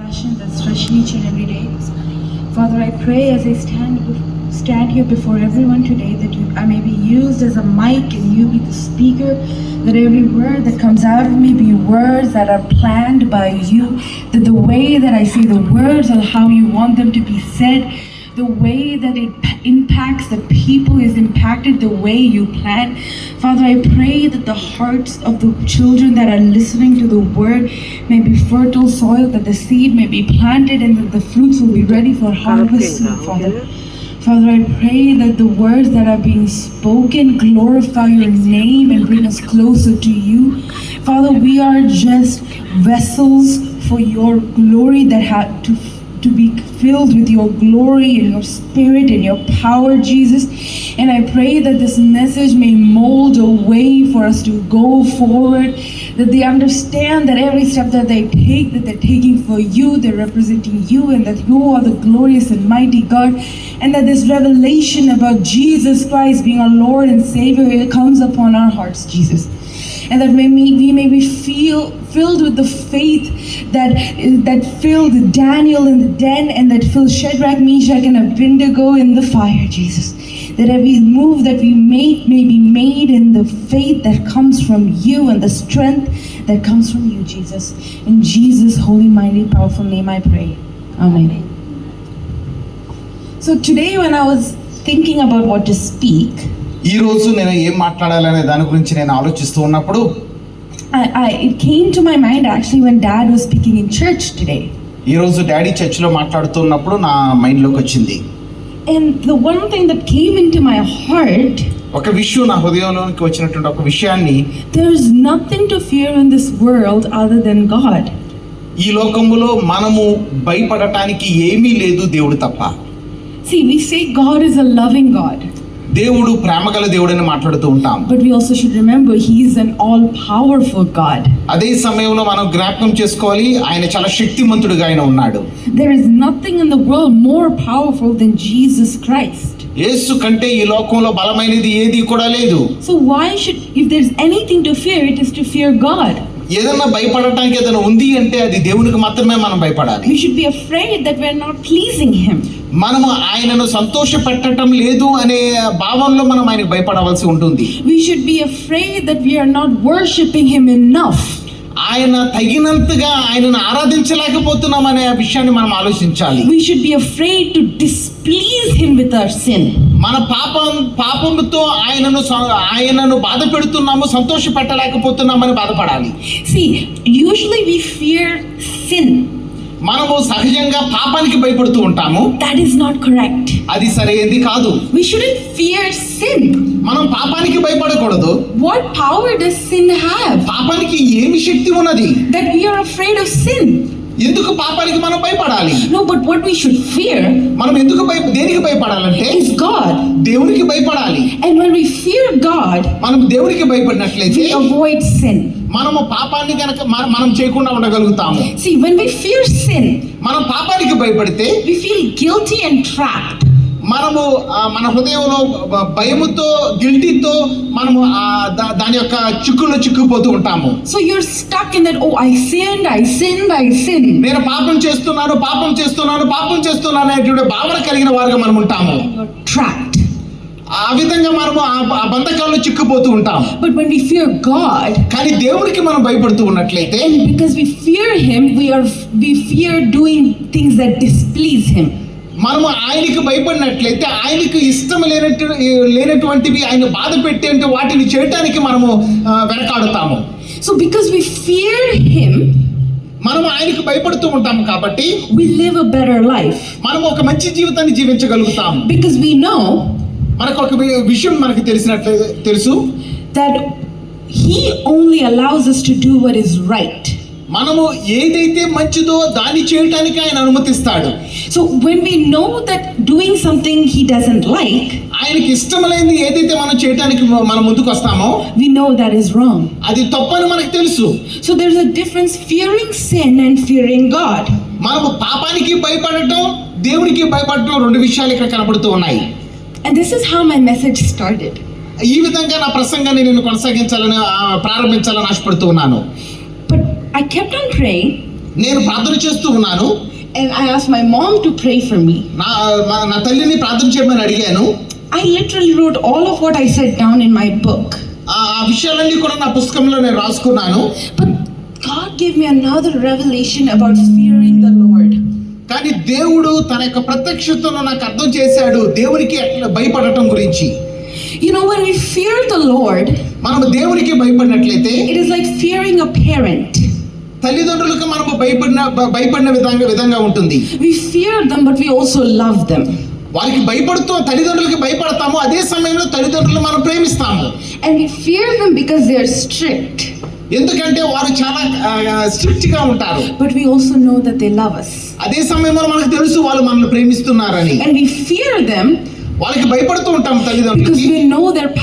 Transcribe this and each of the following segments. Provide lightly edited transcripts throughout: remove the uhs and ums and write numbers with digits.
compassion that's fresh each and every day. Father, I pray as I stand here before everyone today that I may be used as a mic and you be the speaker, that every word that comes out of me be words that are planned by you, that the way that I say the words are how you want them to be said, the way that it impacts the people is impacted the way you plan. Father, I pray that the hearts of the children that are listening to the word may be fertile soil, that the seed may be planted and that the fruits will be ready for harvest, Father. Father, I pray that the words that are being spoken glorify your name and bring us closer to you. Father, we are just vessels for your glory that have to be filled with your glory and your spirit and your power, Jesus. And I pray that this message may mold a way for us to go forward, that they understand that every step that they take, that they're taking for you, they're representing you, and that you are the glorious and mighty God, and that this revelation about Jesus Christ being our Lord and Savior, it comes upon our hearts, Jesus. And that we may be filled with the faith that filled Daniel in the den and that filled Shadrach, Meshach, and Abednego in the fire, Jesus. That every move that we make may be made in the faith that comes from you and the strength that comes from you, Jesus. In Jesus' holy, mighty, powerful name I pray. Amen. So today when I was thinking about what to speak, ఈ రోజు నేను ఏం మాట్లాడాలనే దాని గురించి నేను ఆలోచిస్తూ ఉన్నప్పుడు it came to my mind actually when Dad was speaking in church today. ఈ రోజు డాడీ చర్చిలో మాట్లాడుతున్నప్పుడు నా మైండ్లోకి వచ్చింది. And the one thing that came into my heart, ఒక విషయం నా హృదయంలోకి వచ్చినటువంటి ఒక విషయాన్ని, there is nothing to fear in this world other than God. ఈ లోకములో మనము భయపడటానికి ఏమీ లేదు దేవుడు తప్ప. See, we say God is a loving God. దేవుడు ప్రేమగల దేవుడని మాట్లాడుతూ ఉంటాం. But we also should remember he is an all-powerful God. అదే సమయంలో మనం జ్ఞాపకం చేసుకోవాలి, ఆయన చాలా శక్తిమంతుడిగా ఆయన ఉన్నాడు. There is nothing in the world more powerful than Jesus Christ. యేసు కంటే ఈ లోకంలో బలమైనది ఏది కూడా లేదు. So why should, if there's anything to fear, it is to fear God. ఏదన్నా భయపడటానికి ఏదైనా ఉంది అంటే అది దేవునికి మాత్రమే మనం భయపడాలి. We should be afraid that we're not pleasing him. మనము ఆయనను సంతోషపెట్టడం లేదు అనే భావంలో మనం ఆయనకు భయపడవలసి ఉంటుంది. We should be afraid that we are not worshiping him enough. ఆయన తగినంతగా ఆయనను ఆరాధించలేకపోతున్నాం అనే విషయాన్ని మనం ఆలోచించాలి. We should be afraid to displease him with our sin. మన పాపముతో ఆయనను బాధ పెడుతున్నాము, సంతోషపెట్టలేకపోతున్నామని బాధపడాలి. See, usually we fear sin. మనము సహజంగా పాపానికి భయపడుతూ ఉంటాము. That is not correct. అది సరైనది కాదు. We shouldn't fear sin. మనం పాపానికి భయపడకూడదు. What power does sin have? పాపానికి ఏమి శక్తి ఉన్నది? That we are afraid of sin. ఎందుకు పాపానికి మనం భయపడాలి? No, but what we should fear, మనం ఎందుకు దేనికి భయపడాలంటే is God. దేవునికి భయపడాలి. And when we fear God, మనం దేవునికి భయపడినట్లయితే we avoid sin. మనము పాపాన్ని కనుక మనం చేయకుండా ఉండగలుగుతాము. See, when we fear sin, మనం పాపానికి భయపడితే we feel guilty and trapped. మనము మన హృదయంలో భయముతో, గిల్టీతో మనము దాని యొక్క చిక్కుపోతూ ఉంటాము. So you're stuck in that, oh, I sinned. నేను పాపం చేస్తున్నాను అనేటువంటి భావన కలిగిన వారుగా మనం ఉంటాము. You're trapped. ఆ విధంగా మనము ఆ బంధకాల్లో చిక్కుపోతూ ఉంటాం. But when we fear God, కానీ దేవుడికి మనం భయపడుతూ ఉన్నట్లయితే, and because we fear him, we fear doing things that displease him. మనము ఆయనకి భయపడినట్లయితే ఆయనకు ఇష్టం లేనటువంటివి, ఆయన బాధ పెట్టే వాటిని చేయటానికి మనము వెనకాడుతాము. So because we fear him, మనము ఆయనకు భయపడుతూ ఉంటాము కాబట్టి we live a better life. మనము ఒక మంచి జీవితాన్ని జీవించగలుగుతాము. Because we know మనకు ఒక విషయం మనకు తెలుసు that he only allows us to do what is right. మనము ఏదైతే మంచిదో దాన్ని చేయటానికి ఆయన అనుమతిస్తాడు. So when we know that doing something he doesn't like, ఆయనకి ఇష్టమైనది ఏదైతే మనం చేయటానికి మనం ముందుకు వస్తామో, we know that is wrong. అది తప్పని మనకు తెలుసు. So there's a difference fearing sin and fearing God. మనము పాపానికి భయపడటం, దేవునికి భయపడటం రెండు విషయాలు ఇక్కడ కనబడుతూ ఉన్నాయి. And this is how my message started. ఈ విధంగా నా ప్రసంగాన్ని నేను ప్రారంభించాలని ఆశపడుతూ ఉన్నాను. But I kept on praying. నేను ప్రార్థన చేస్తూ ఉన్నాను. and I asked my mom to pray for me. నా తల్లిని ప్రార్థన చేయమని అడిగాను. I literally wrote all of what I said down in my book. ఆ విషయాలన్నీ కూడా నా పుస్తకంలో నేను రాసుకున్నాను. But God gave me another revelation about fearing the Lord. కానీ దేవుడు తన యొక్క ప్రత్యక్షతను నాకు అర్థం చేశాడు దేవునికి ఎట్లా భయపడటం గురించి. You know, when we fear the Lord, మనము దేవునికి భయపడినట్లయితే it is like fearing a parent. తల్లిదండ్రులకు మనము భయపడిన విధంగా ఉంటుంది. We fear them, but we also love them. వారికి భయపడుతూ తల్లిదండ్రులకి భయపడతాము, అదే సమయంలో తల్లిదండ్రులు మనం ప్రేమిస్తాము. And we fear them because they are strict. ఎందుకంటే వారు చాలా స్ట్రిక్ట్ గా ఉంటారు. But we also know that they love us. అదే సమయంలో మనకు తెలుసు వాళ్ళు మనల్ని ప్రేమిస్తున్నారని. And we fear them వాళ్ళకి భయపడుతూ ఉంటాం because తల్లిదండ్రులకి. we know they're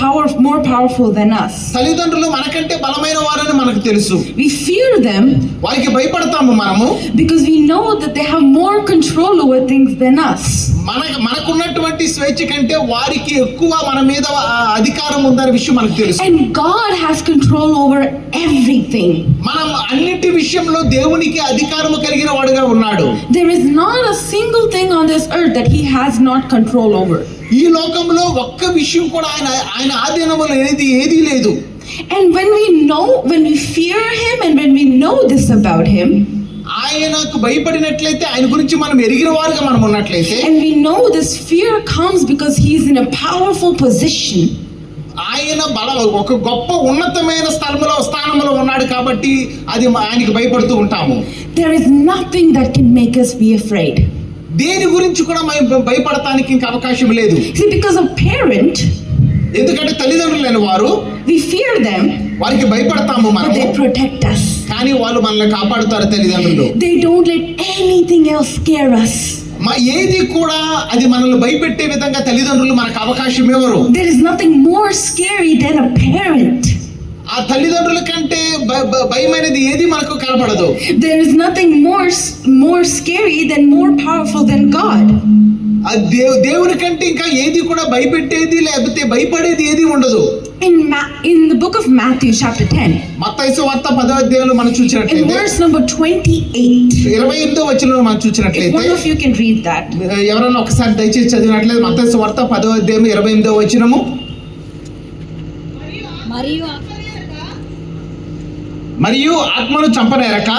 more powerful than us. తల్లిదండ్రులు మనకంటే బలమైన వారని మనకు తెలుసు. We fear them వారికి భయపడతాము మనము because we know that they have more control over things than us. మనకున్నటువంటి స్వేచ్ఛ కంటే వారికి ఎక్కువ మన మీద అధికారం ఉందనే విషయం మనకు తెలుసు. And God has control over everything. మనం అన్నిటి విషయంలో దేవునికి అధికారం కలిగిన వాడుగా ఉన్నాడు. There is not a single thing on this earth that he has not control over. ఈ లోకంలో ఒక్క విషయం కూడా ఆయన ఆధీనంలో ఏది లేదు. And when we fear him and when we know this about him, ఆయనకు భయపడినట్లయితే ఆయన గురించి మనం ఎరిగిన వారుగా మనం ఉన్నట్లయితే, and we know this fear comes because he's in a powerful position. ఆయన ఒక గొప్ప ఉన్నతమైన స్థానంలో ఉన్నాడు కాబట్టి అది ఆయనకి భయపడుతూ ఉంటాము. There is nothing that can make us be afraid. దేని గురించి కూడా మనం భయపడటానికి ఇంకా అవకాశం లేదు. See, because a parent, ఎందుకంటే తల్లిదండ్రులైన వారు we fear them, వారికి భయపడతాము but మనము, they protect us. కానీ వాళ్ళు మనల్ని కాపాడుతారు తల్లిదండ్రులు. They don't let anything else scare us. ఏది కూడా అది మనల్ని భయపెట్టే విధంగా తల్లిదండ్రులు మనకు అవకాశం ఇవ్వరు. There is nothing more scary than a parent. ఆ తల్లిదండ్రుల కంటే భయమైనది ఏది మనకు కనపడదు. There is nothing more scary than more powerful than God. దేవుని కంటే ఇంకా ఏది కూడా భయపెట్టేది లేకపోతే భయపడేది ఏది ఉండదు. In the book of Matthew chapter 10, మత్తయి సువార్త 10వ అధ్యాయంలో మనం in చూసినట్లయితే verse number 28, 28వ వచనంలో మనం if చూసినట్లయితే, one of you can read that. ఎవరైనా ఒకసారి దయచేసి చదివినట్లయితే మత్తయి సువార్త 10వ అధ్యాయం 28వ వచనము. మరియు ఆత్మను చంపనేరక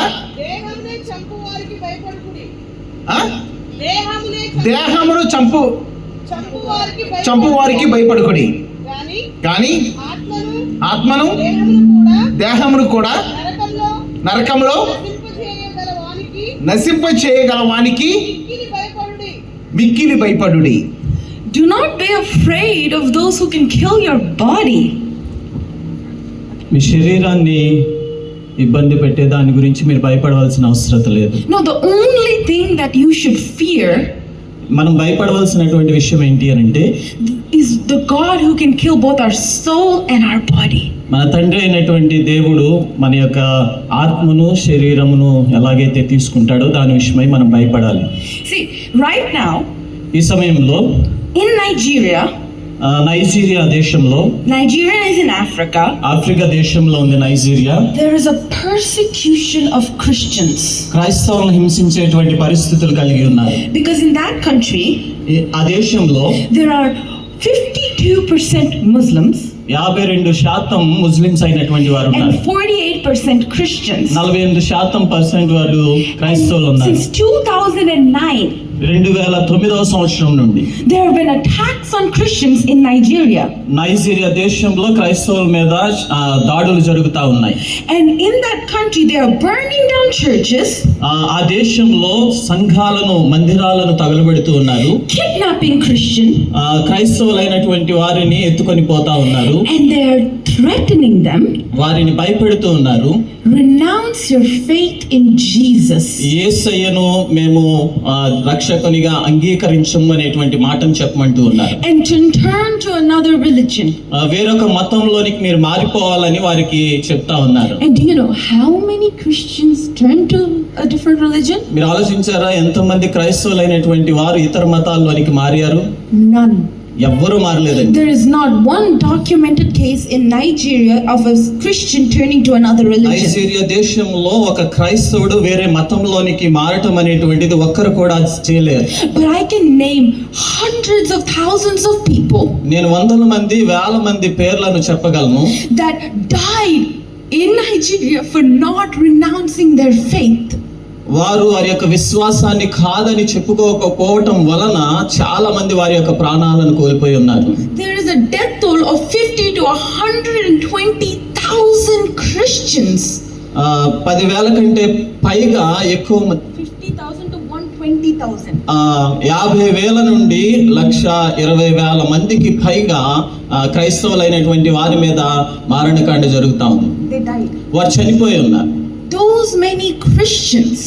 దేహమును చంపు వారికి భయపడుకుడి, కానీ ఆత్మను దేహమును కూడా నరకంలో నశింప చేయగల వానికి మిక్కిలి భయపడుడి. Do not be afraid of those who can kill your body. మీ శరీరాన్ని ఇబ్బంది పెట్టే దాని గురించి మీరు భయపడవలసిన అవసరం లేదు. No, the only thing that you should fear మనం భయపడవలసినటువంటి విషయం ఏంటి అని అంటే, is the God who can kill both our soul and our body. మన తండ్రి అయినటువంటి దేవుడు మన యొక్క ఆత్మను శరీరమును ఎలాగైతే తీసుకుంటాడో దాని విషయమై మనం భయపడాలి. See, right now ఈ సమయంలో in Nigeria దేశంలో, Nigeria is in Africa, Africa దేశంలో ఉంది Nigeria, there is a persecution of Christians. క్రైస్తవులను హింసించేటువంటి పరిస్థితులు కలిగి ఉన్నారు. Because in that country ఆ దేశంలో there are 52% Muslims 52% ముస్లిమ్స్ అయినటువంటి వారు and ఉన్నారు. 48% Christians. 48% వారు క్రైస్తవులు ఉన్నారు. Since 2009, 2009వ సంవత్సరం నుండి there have been attacks on Christians in Nigeria. Nigeria దేశంలో క్రైస్తవుల మీద దాడులు జరుగుతూ ఉన్నాయి. And in that country they are burning down churches, ఆ దేశంలో సంఘాలను, మందిరాలను తగలబెడుతూ ఉన్నారు. kidnapping Christian, క్రైస్తవులైనటువంటి వారిని ఎత్తుకొని పోతా ఉన్నారు. and they are threatening them, వారిని భయపెడుతూ ఉన్నారు. renounce your faith in Jesus. యేసయ్యను మేము రక్షకునిగా అంగీకరించము అనేటువంటి మాటను చెప్పమంటూ ఉన్నారు. And to turn to another religion. వేరొక మతంలోనికి మీరు మారిపోవాలని వారికి చెప్తా ఉన్నారు. And do you know how many Christians turn to a different religion? మీరు ఆలోచించారా ఎంతమంది క్రైస్తవులైనటువంటి వారు ఇతర మతాల్లోనికి మారారు? None. ఎవ్వరూ మారలేదండి. There is not one documented case in Nigeria of a Christian turning to another religion. Nigeria దేశంలో ఒక క్రైస్తవుడు వేరే మతంలోనికి మారటం అనేటువంటిది ఒక్కరు కూడా చేయలేరు. But I can name hundreds of thousands of people నేను వందల మంది వేల మంది పేర్లను చెప్పగలను that died in Nigeria for not renouncing their faith. వారు వారి యొక్క విశ్వాసాన్ని కాదని చెప్పుకోకపోవటం వలన చాలా మంది వారి యొక్క ప్రాణాలను కోల్పోయి ఉన్నారు. There is a death toll of 50 to 120,000 Christians. 10,000 కంటే పైగా ఎక్కువ 50,000 to 120,000. 50,000 నుండి 120,000 మందికి పైగా క్రైస్తవులైనటువంటి వారి మీద మారణకాండ జరుగుతా ఉంది. They died. వారు చనిపోయి ఉన్నారు. Those many Christians.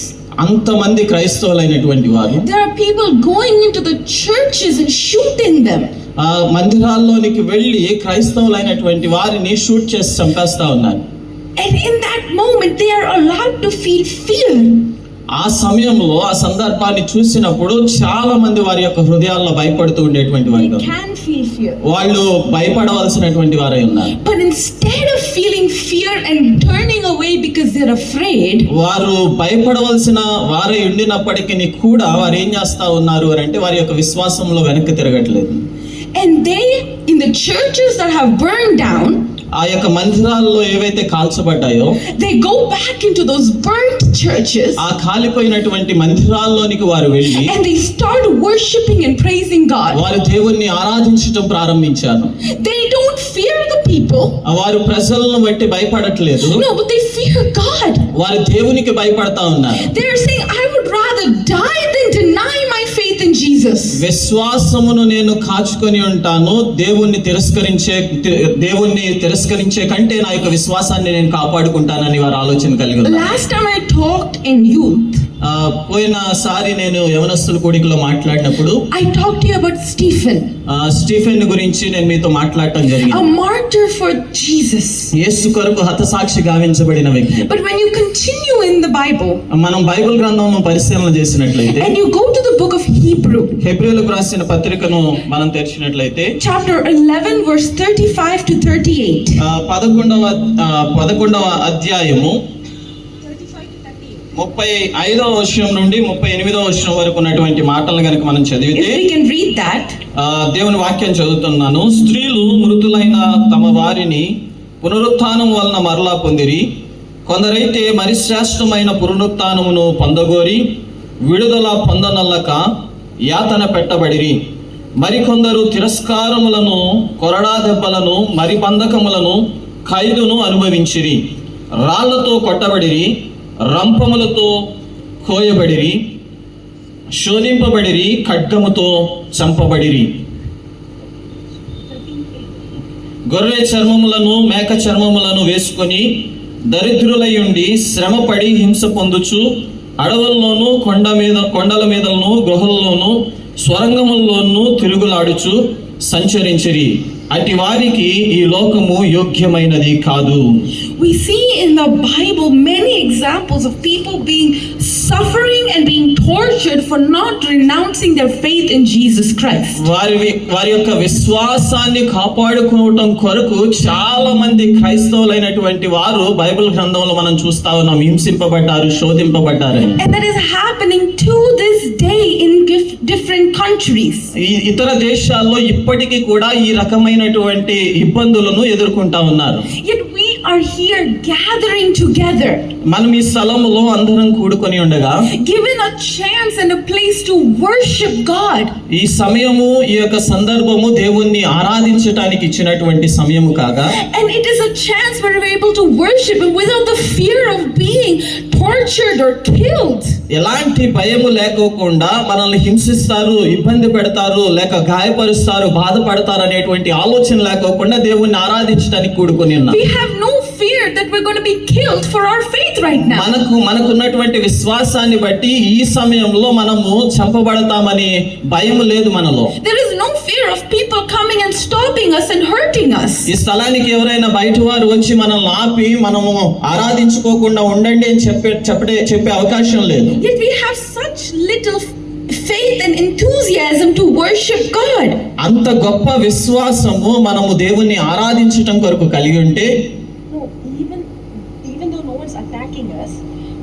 అంతమంది క్రైస్తవులైనటువంటి వారు. There are people going into the churches and shooting them. మందిరాల్లోనికి వెళ్ళి క్రైస్తవులైనటువంటి వారిని షూట్ చేసి చంపేస్తా ఉన్నారు. And in that moment they are allowed to feel fear. ఆ సమయంలో ఆ సందర్భాన్ని చూసినప్పుడు చాలా మంది వారి యొక్క హృదయాల్లో భయపడుతూ ఉండేటువంటి వారు. They can feel fear. వాళ్ళు భయపడవలసినటువంటి వారై ఉన్నారు. But instead of feeling fear and turning away because they're afraid, వారు భయపడవలసిన వారై ఉండినప్పటికీ కూడా వారు ఏం చేస్తా ఉన్నారు అని అంటే వారి యొక్క విశ్వాసంలో వెనక్కి తిరగట్లేదు. and they in the churches that have burned down, ఆ యొక్క మందిరాల్లో ఏవైతే కాల్చబడ్డాయో they go back into those burnt churches ఆ కాలిపోయినటువంటి మందిరాల్లోనికి వారు వెళ్ళి and they start worshiping and praising God. వారు దేవుణ్ణి ఆరాధించడం ప్రారంభించారు. They don't fear the people. వారు ప్రజలను బట్టి భయపడట్లేదు. No, but they fear God. వారు దేవునికి భయపడతా ఉన్నారు. They are saying, I would rather die than deny my faith in Jesus. విశ్వాసమును నేను కాచుకొని ఉంటాను, దేవుణ్ణి తిరస్కరించే కంటే నా యొక్క విశ్వాసాన్ని నేను కాపాడుకుంటానని వారు ఆలోచన కలిగి ఉన్నారు. Last time I talked in youth, పోయినసారి నేను యవనస్తుల కూడికలో మాట్లాడినప్పుడు I talked to you about Stephen, Stephen గురించి నేను మీతో మాట్లాడటం a జరిగింది. martyr for Jesus. యేసు కొరకు హతసాక్షి గావించబడిన వ్యక్తి. But when you continue in the Bible మనం బైబిల్ గ్రంథంను పరిశీలన చేసినట్లయితే and you go to the book of Hebrew, హెబ్రీయులకు రాసిన పత్రికను మనం తెరిచినట్లయితే chapter 11 verse 35 to 38. 11వ అధ్యాయము 35వ వచనం నుండి 38వ వచనం వరకు ఉన్నటువంటి మాటలను కనుక మనం చదివితే, If we can read that, దేవుని వాక్యం చదువుతున్నాను. స్త్రీలు మృతులైన తమ వారిని పునరుత్థానం వలన మరలా పొందిరి. కొందరైతే మరి శ్రేష్టమైన పునరుత్థానమును పొందగోరి విడుదల పొందనల్లక యాతన పెట్టబడిరి. మరికొందరు తిరస్కారములను, కొరడా దెబ్బలను, మరి బంధకములను, ఖైదును అనుభవించిరి. రాళ్లతో కొట్టబడిరి, రంపములతో కోయబడిరి, శోధింపబడిరి, ఖడ్గముతో చంపబడిరి. గొర్రె చర్మములను, మేక చర్మములను వేసుకొని దరిద్రులై ఉండి శ్రమపడి హింస పొందుచు అడవుల్లోనూ కొండల మీదలను గృహల్లోనూ స్వరంగముల్లోనూ తిరుగులాడుచు సంచరించిరి. అట్టి వారికి ఈ లోకము యోగ్యమైనది కాదు. we see in the Bible many examples of people being suffering and being tortured for not renouncing their faith in Jesus Christ. వారి యొక్క విశ్వాసాన్ని కాపాడుకోవటం కొరకు చాలా మంది క్రైస్తవులైనటువంటి వారు బైబిల్ గ్రంథంలో మనం చూస్తా ఉన్నాం, హింసింపబడ్డారు, శోధింపబడ్డారు. And that is happening to this day in different countries. ఈ ఇతర దేశాల్లో ఇప్పటికీ కూడా ఈ రకమైనటువంటి ఇబ్బందులను ఎదుర్కొంటా ఉన్నారు. Yet we are here gathering together, మనం ఈ స్థలములో అందరం కూడుకొని ఉండగా, given a chance and a place to worship God. ఈ సమయము, ఈ యొక్క సందర్భము దేవుణ్ణి ఆరాధించడానికి ఇచ్చినటువంటి సమయము కాగా, And it is a chance where we're able to worship Him without the fear of being tortured or killed. ఎలాంటి భయము లేకోకుండా మనల్ని హింసిస్తారు, ఇబ్బంది పెడతారు, లేక గాయపరుస్తారు, బాధపడతారు అనేటువంటి ఆలోచన లేకోకుండా దేవుణ్ణి ఆరాధించడానికి కూడుకొని ఉన్నాం. We have no fear that we're going to be killed for our faith right now. మనకున్నటువంటి విశ్వాసాన్ని బట్టి ఈ సమయంలో మనము చంపబడతామని భయం లేదు మనలో. There is no fear of people coming and stopping us and hurting us. ఈ స్థలానికి ఎవరైనా బయట వారు వచ్చి మనల్ని ఆపి మనము ఆరాధించుకోకుండా ఉండండి అని చెప్పే అవకాశం లేదు. Yet we have such little faith and enthusiasm to worship God. అంత గొప్ప విశ్వాసము మనము దేవుణ్ణి ఆరాధించటం కొరకు కలిగి ఉంటే, No, even though no one's attacking us,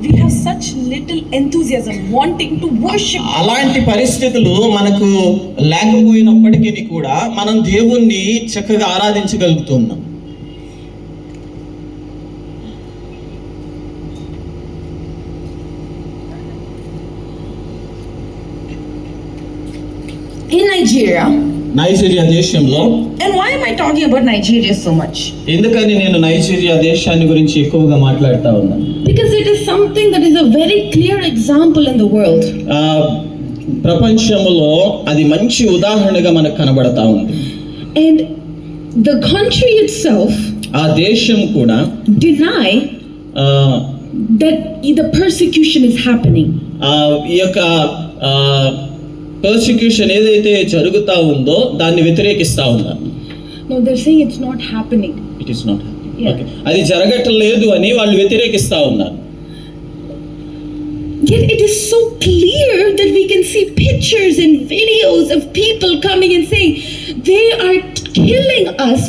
we have such little enthusiasm wanting to worship. అలాంటి పరిస్థితులు మనకు లేకపోయినప్పటికీ కూడా మనం దేవుణ్ణి చక్కగా ఆరాధించగలుగుతున్నాం. In Nigeria, నైజీరియా దేశంలో, and why am I talking about Nigeria so much? ఎందుకని నేను నైజీరియా దేశాన్ని గురించి ఎక్కువగా మాట్లాడుతా ఉన్నాను? Because it is something that is a very clear example in the world. ప్రపంచంలో అది మంచి ఉదాహరణగా మనకు కనబడతా ఉంది. And the country itself ఆ దేశం కూడా deny that the persecution is happening. ఈ యొక్క పర్సిక్యూషన్ ఏదైతే జరుగుతా ఉందో దాన్ని వ్యతిరేకిస్తా ఉన్నారు. No, they're saying it's not happening. It is not. Yeah. అది జరగట్లేదు అని వాళ్ళు వ్యతిరేకిస్తా ఉన్నారు. Yet it is so clear that we can see pictures and videos of people coming and saying they are killing us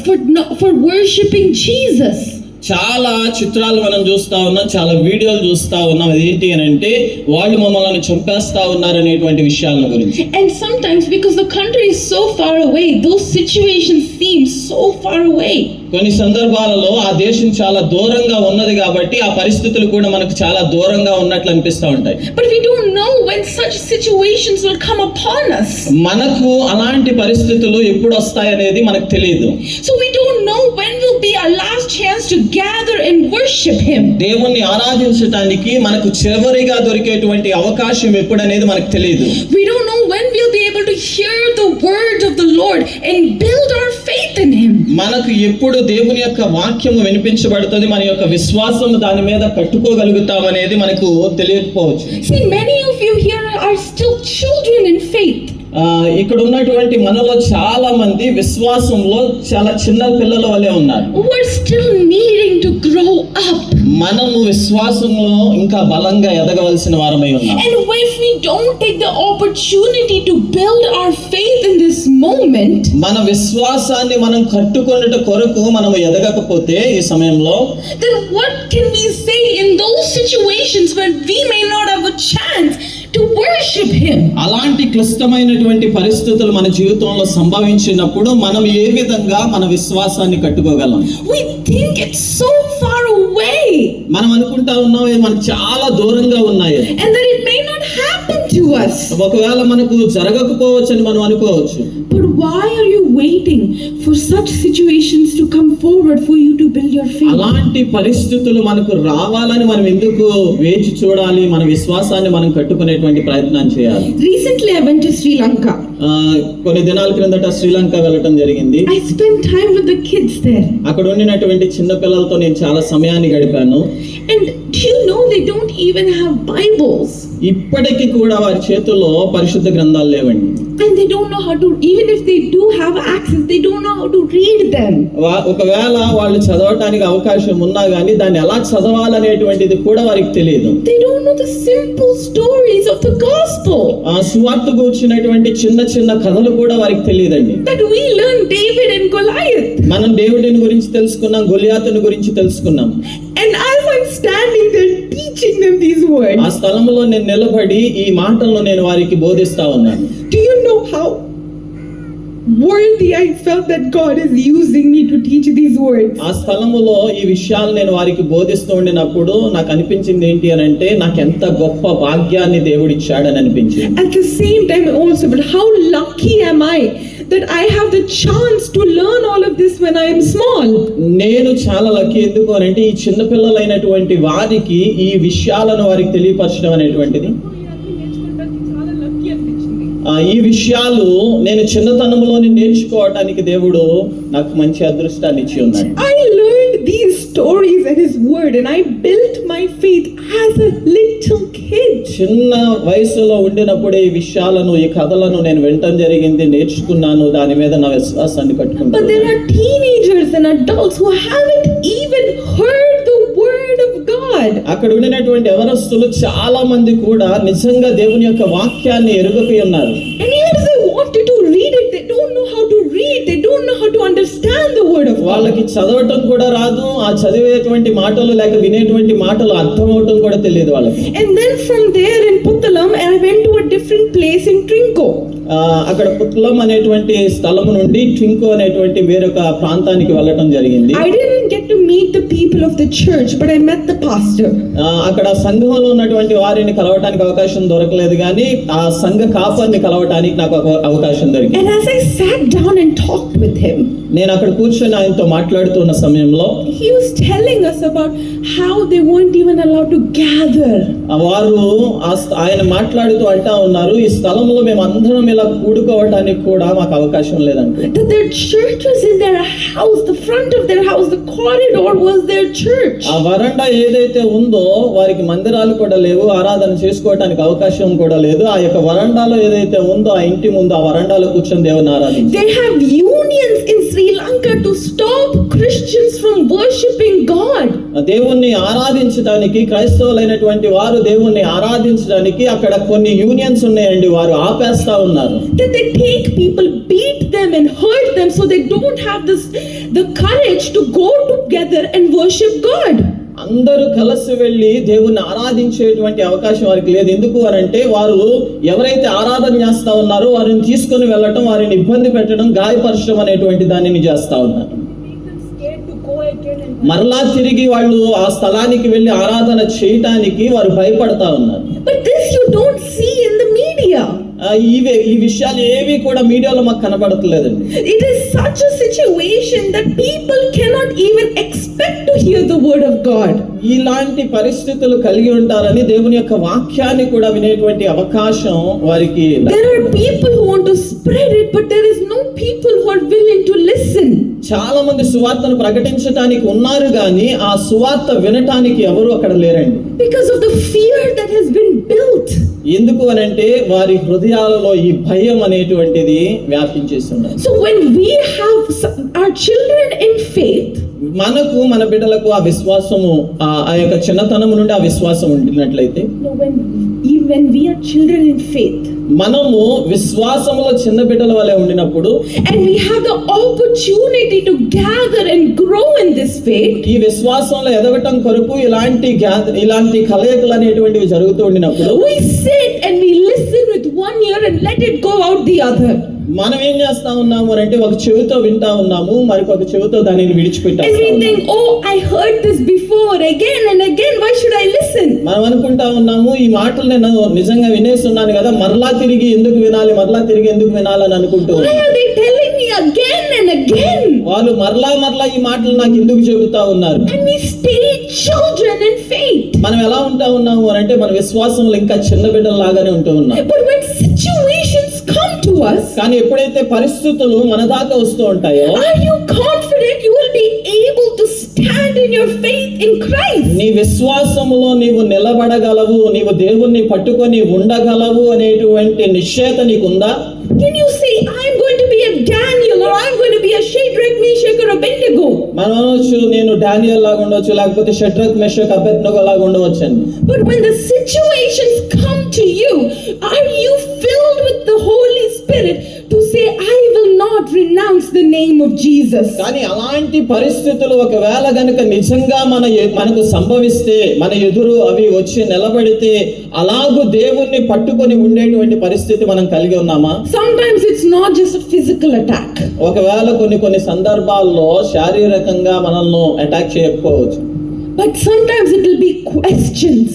for worshiping Jesus. చాలా చిత్రాలు మనం చూస్తా ఉన్నాం, చాలా వీడియోలు చూస్తా ఉన్నాం. అదేంటి అని అంటే వాళ్ళు మమ్మల్ని చంపేస్తా ఉన్నారు అనేటువంటి విషయాల గురించి. And sometimes because the country is so far away, those situations seem so far away. కొన్ని సందర్భాలలో ఆ దేశం చాలా దూరంగా ఉన్నది కాబట్టి ఆ పరిస్థితులు కూడా మనకు చాలా దూరంగా ఉన్నట్లు అనిపిస్తూ ఉంటాయి. But we don't know when such situations will come upon us. మనకు అలాంటి పరిస్థితులు ఎప్పుడు వస్తాయనేది మనకు తెలియదు. So we don't know when will be our last chance to gather and worship Him. దేవుణ్ణి ఆరాధించడానికి మనకు చివరిగా దొరికేటువంటి అవకాశం ఎప్పుడనేది మనకు తెలియదు. We don't know when we'll be able to hear the word of the Lord and build our faith in Him. మనకు ఎప్పుడు దేవుని యొక్క వాక్యము వినిపించబడుతుంది, మన యొక్క విశ్వాసం దాని మీద కట్టుకోగలుగుతాం అనేది మనకు తెలియకపోవచ్చు. See, many of you here are still children in faith. ఇక్కడ ఉన్నటువంటి మనలో చాలా మంది విశ్వాసంలో చాలా చిన్న పిల్లల వలె ఉన్నారు. Who are still needing to grow up. మనము విశ్వాసంలో ఇంకా బలంగా ఎదగవలసిన వారమై ఉన్నాం. And if we don't take the opportunity to build our faith in this moment, మన విశ్వాసాన్ని మనం కట్టుకొనుట కొరకు మనం ఎదగకపోతే ఈ సమయంలో, then what can we say in those situations when we may not have a chance to worship Him? అలాంటి క్లిష్టమైనటువంటి పరిస్థితులు మన జీవితంలో సంభవించినప్పుడు మనం ఏ విధంగా మన విశ్వాసాన్ని కట్టుకోగలం? We think it's so far away. మనం అనుకుంటా ఉన్నాం మనకు చాలా దూరంగా ఉన్నాయి And that it may not happen to us. ఒకవేళ మనకు జరగకపోవచ్చు అని మనం అనుకోవచ్చు. But why are you waiting for such situations to come forward for you to build your faith? అలాంటి పరిస్థితులు మనకు రావాలని మనం ఎందుకు వేచి చూడాలి? మన విశ్వాసాన్ని మనం కట్టుకునేటువంటి ప్రయత్నం చేయాలి. Recently I went to Sri Lanka. కొన్ని దినాల క్రిందట శ్రీలంక వెళ్ళటం జరిగింది. I spent time with the kids there. అక్కడ ఉండినటువంటి చిన్న పిల్లలతో నేను చాలా సమయాన్ని గడిపాను. And do you know they don't even have Bibles? ఇప్పటికీ కూడా వారి చేతుల్లో పరిశుద్ధ గ్రంథాలు లేవండి. And they don't know how to, even if they do have access, they don't know how to read them. ఒకవేళ వాళ్ళు చదవటానికి అవకాశం ఉన్నా కానీ దాన్ని ఎలా చదవాలనేటువంటిది కూడా వారికి తెలియదు. They don't know the simple stories of the gospel. సువార్త కూర్చున్నటువంటి చిన్న చిన్న కథలు కూడా వారికి తెలియదండి. That we learn David and Goliath. మనం దేవుడిని గురించి తెలుసుకున్నాం, గొలియాతుని గురించి తెలుసుకున్నాం. And as I'm standing there teaching them these words, ఆ స్థలంలో నేను నిలబడి ఈ మాటలను నేను వారికి బోధిస్తా ఉన్నాను. do you know how worthy I felt that God is using me to teach these words? ఆ స్థలములో ఈ విషయాలు నేను వారికి బోధిస్తూ ఉండినప్పుడు నాకు అనిపించింది ఏంటి అని అంటే నాకు ఎంత గొప్ప భాగ్యాన్ని దేవుడు ఇచ్చాడని అనిపించింది. At the same time also, but how lucky am I that I have the chance to learn all of this when I am small. నేను చాలా లక్కీ. ఎందుకు అని అంటే ఈ చిన్న పిల్లలైనటువంటి వారికి ఈ విషయాలను వారికి తెలియపరచడం అనేటువంటిది, ఈ విషయాలు నేను చిన్నతనంలోనే నేర్చుకోవటానికి దేవుడు నాకు మంచి అదృష్టాన్ని ఇచ్చి ఉన్నాడు. I learned these stories and His word and I built my faith as a little kid. చిన్న వయసులో ఉండినప్పుడే ఈ విషయాలను, ఈ కథలను నేను వినటం జరిగింది, నేర్చుకున్నాను, దాని మీద నా విశ్వాసాన్ని But కట్టుకున్నాను. there are teenagers and adults who haven't even heard the word of God. అక్కడ ఉండినటువంటి యవనస్తులు చాలా మంది కూడా నిజంగా దేవుని యొక్క వాక్యాన్ని ఎరుగకై ఉన్నారు. And here they wanted to read it. They don't know how to read. They don't know how to understand the word of God. వాళ్ళకి చదవటం కూడా రాదు, ఆ చదివేటువంటి మాటలు లేక వినేటువంటి మాటలు అర్థం అవటం కూడా తెలియదు వాళ్ళకి. And then from there in Puttalam, I went to a different place in Trinco. అక్కడ పుట్లం అనేటువంటి స్థలం నుండి ట్వింకో అనేటువంటి వేరొక ప్రాంతానికి వెళ్ళటం జరిగింది. I didn't get to meet the people of the church, but I met the pastor. అక్కడ సంఘంలో ఉన్నటువంటి వారిని కలవటానికి అవకాశం దొరకలేదు, కానీ ఆ సంఘ కాపర్ని కలవటానికి నాకు అవకాశం దొరికింది. And as I sat down and talked with him, నేను అక్కడ కూర్చొని ఆయనతో మాట్లాడుతున్న సమయంలో he was telling us about how they weren't even allowed to gather. వారు ఆయన మాట్లాడుతూ అంటా ఉన్నారు, ఈ స్థలంలో మేము అందరం ఇలా కూడుకోవటానికి కూడా మాకు అవకాశం లేదంట. That their church was in their house, the front of their house, the corridor was their church. ఆ వరండా ఏదైతే ఉందో వారికి మందిరాలు కూడా లేవు, ఆరాధన చేసుకోవటానికి అవకాశం కూడా లేదు. ఆ యొక్క వరండాలో ఏదైతే ఉందో ఆ ఇంటి ముందు ఆ వరండాలో కూర్చొని దేవుని ఆరాధించారు. They have unions in Sri Lanka to stop Christians from worshipping God. దేవుణ్ణి ఆరాధించడానికి, క్రైస్తవులైనటువంటి వారు దేవుణ్ణి ఆరాధించడానికి అక్కడ కొన్ని యూనియన్స్ ఉన్నాయండి, వారు ఆపేస్తా ఉన్నారు. That they take people, beat them and hurt them so they don't have the courage to go together and worship God. అందరూ కలిసి వెళ్ళి దేవుణ్ణి ఆరాధించేటువంటి అవకాశం వారికి లేదు. ఎందుకు అనంటే వారు ఎవరైతే ఆరాధన చేస్తా ఉన్నారో వారిని తీసుకొని వెళ్ళటం, వారిని ఇబ్బంది పెట్టడం, గాయపరచడం అనేటువంటి దానిని చేస్తా ఉన్నారు. మరలా తిరిగి వాళ్ళు ఆ స్థలానికి వెళ్ళి ఆరాధన చేయటానికి వారు భయపడతా ఉన్నారు. But this you don't see in the media. ఈ విషయాలు ఏవి కూడా మీడియాలో మాకు కనబడట్లేదండి. It is such a situation that people cannot even expect to hear the word of God. ఇలాంటి పరిస్థితులు కలిగి ఉంటారని దేవుని యొక్క వాక్యాన్ని కూడా వినేటువంటి అవకాశం వారికి. There are people who want to spread it, but there is no people who are willing to listen. చాలా మంది సువార్తను ప్రకటించడానికి ఉన్నారు, కానీ ఆ సువార్త వినటానికి ఎవరు అక్కడ లేరండి. Because of the fear that has been built. ఎందుకు అనంటే వారి హృదయాలలో ఈ భయం అనేటువంటిది వ్యాపించేసి ఉన్నది. So when we have our children in faith, మనకు మన బిడ్డలకు ఆ విశ్వాసము, ఆ యొక్క చిన్నతనము నుండి ఆ విశ్వాసం ఉండినట్లయితే, when we are children in faith, మనము విశ్వాసంలో చిన్న బిడ్డల వలె ఉండినప్పుడు, and we have the opportunity to gather and grow in this faith, ఈ విశ్వాసంలో ఎదగటం కొరకు ఇలాంటి కలయికలు అనేటువంటివి జరుగుతూ ఉండినప్పుడు, we sit and we listen with one ear and let it go out the other. మనం ఏం చేస్తా ఉన్నాము అంటే ఒక చెవితో వింటా ఉన్నాము, మరొక చెవితో దానిని విడిచిపెట్టాము. And we think, oh, I heard this before again and again, why should I listen? మనం అనుకుంటా ఉన్నాము, ఈ మాటలు నేను నిజంగా వినేస్తున్నాను కదా, మరలా తిరిగి ఎందుకు వినాలి అని అనుకుంటూ. Why are they telling me again and again? వాళ్ళు మరలా ఈ మాటలు నాకు ఎందుకు చెబుతా ఉన్నారు? And we stay children in faith. మనం ఎలా ఉంటా ఉన్నాము అంటే మన విశ్వాసంలో ఇంకా చిన్న బిడ్డల్లాగానే ఉంటూ ఉన్నాం. But when situations come to us, కానీ ఎప్పుడైతే పరిస్థితులు మన దాకా వస్తూ ఉంటాయో, are you confident you will be able to stand in your faith in Christ? నీ విశ్వాసములో నీవు నిలబడగలవు, నీవు దేవుణ్ణి పట్టుకొని ఉండగలవు అనేటువంటి నిశ్చయత నీకుందా? Can you say, I'm going to be a Daniel, or I'm going to be a Shadrach, Meshach, or Abednego? మనం అనొచ్చు, నేను డానియల్ లాగా ఉండవచ్చు, లేకపోతే షడ్రక్, మెషక్, అబేద్నెగో లాగా ఉండవచ్చు అని. But when the situations come to you, are you filled with the Holy Spirit to say, I will not renounce the name of Jesus? కానీ అలాంటి పరిస్థితులు ఒకవేళ గనుక నిజంగా మనకు సంభవిస్తే, మన ఎదురు అవి వచ్చి నిలబడితే, అలాగూ దేవుణ్ణి పట్టుకొని ఉండేటువంటి పరిస్థితి మనం కలిగి ఉన్నామా? Sometimes it's not just a physical attack. ఒకవేళ కొన్ని సందర్భాల్లో శారీరకంగా మనల్ని అటాక్ చేయకపోవచ్చు. But sometimes it will be questions.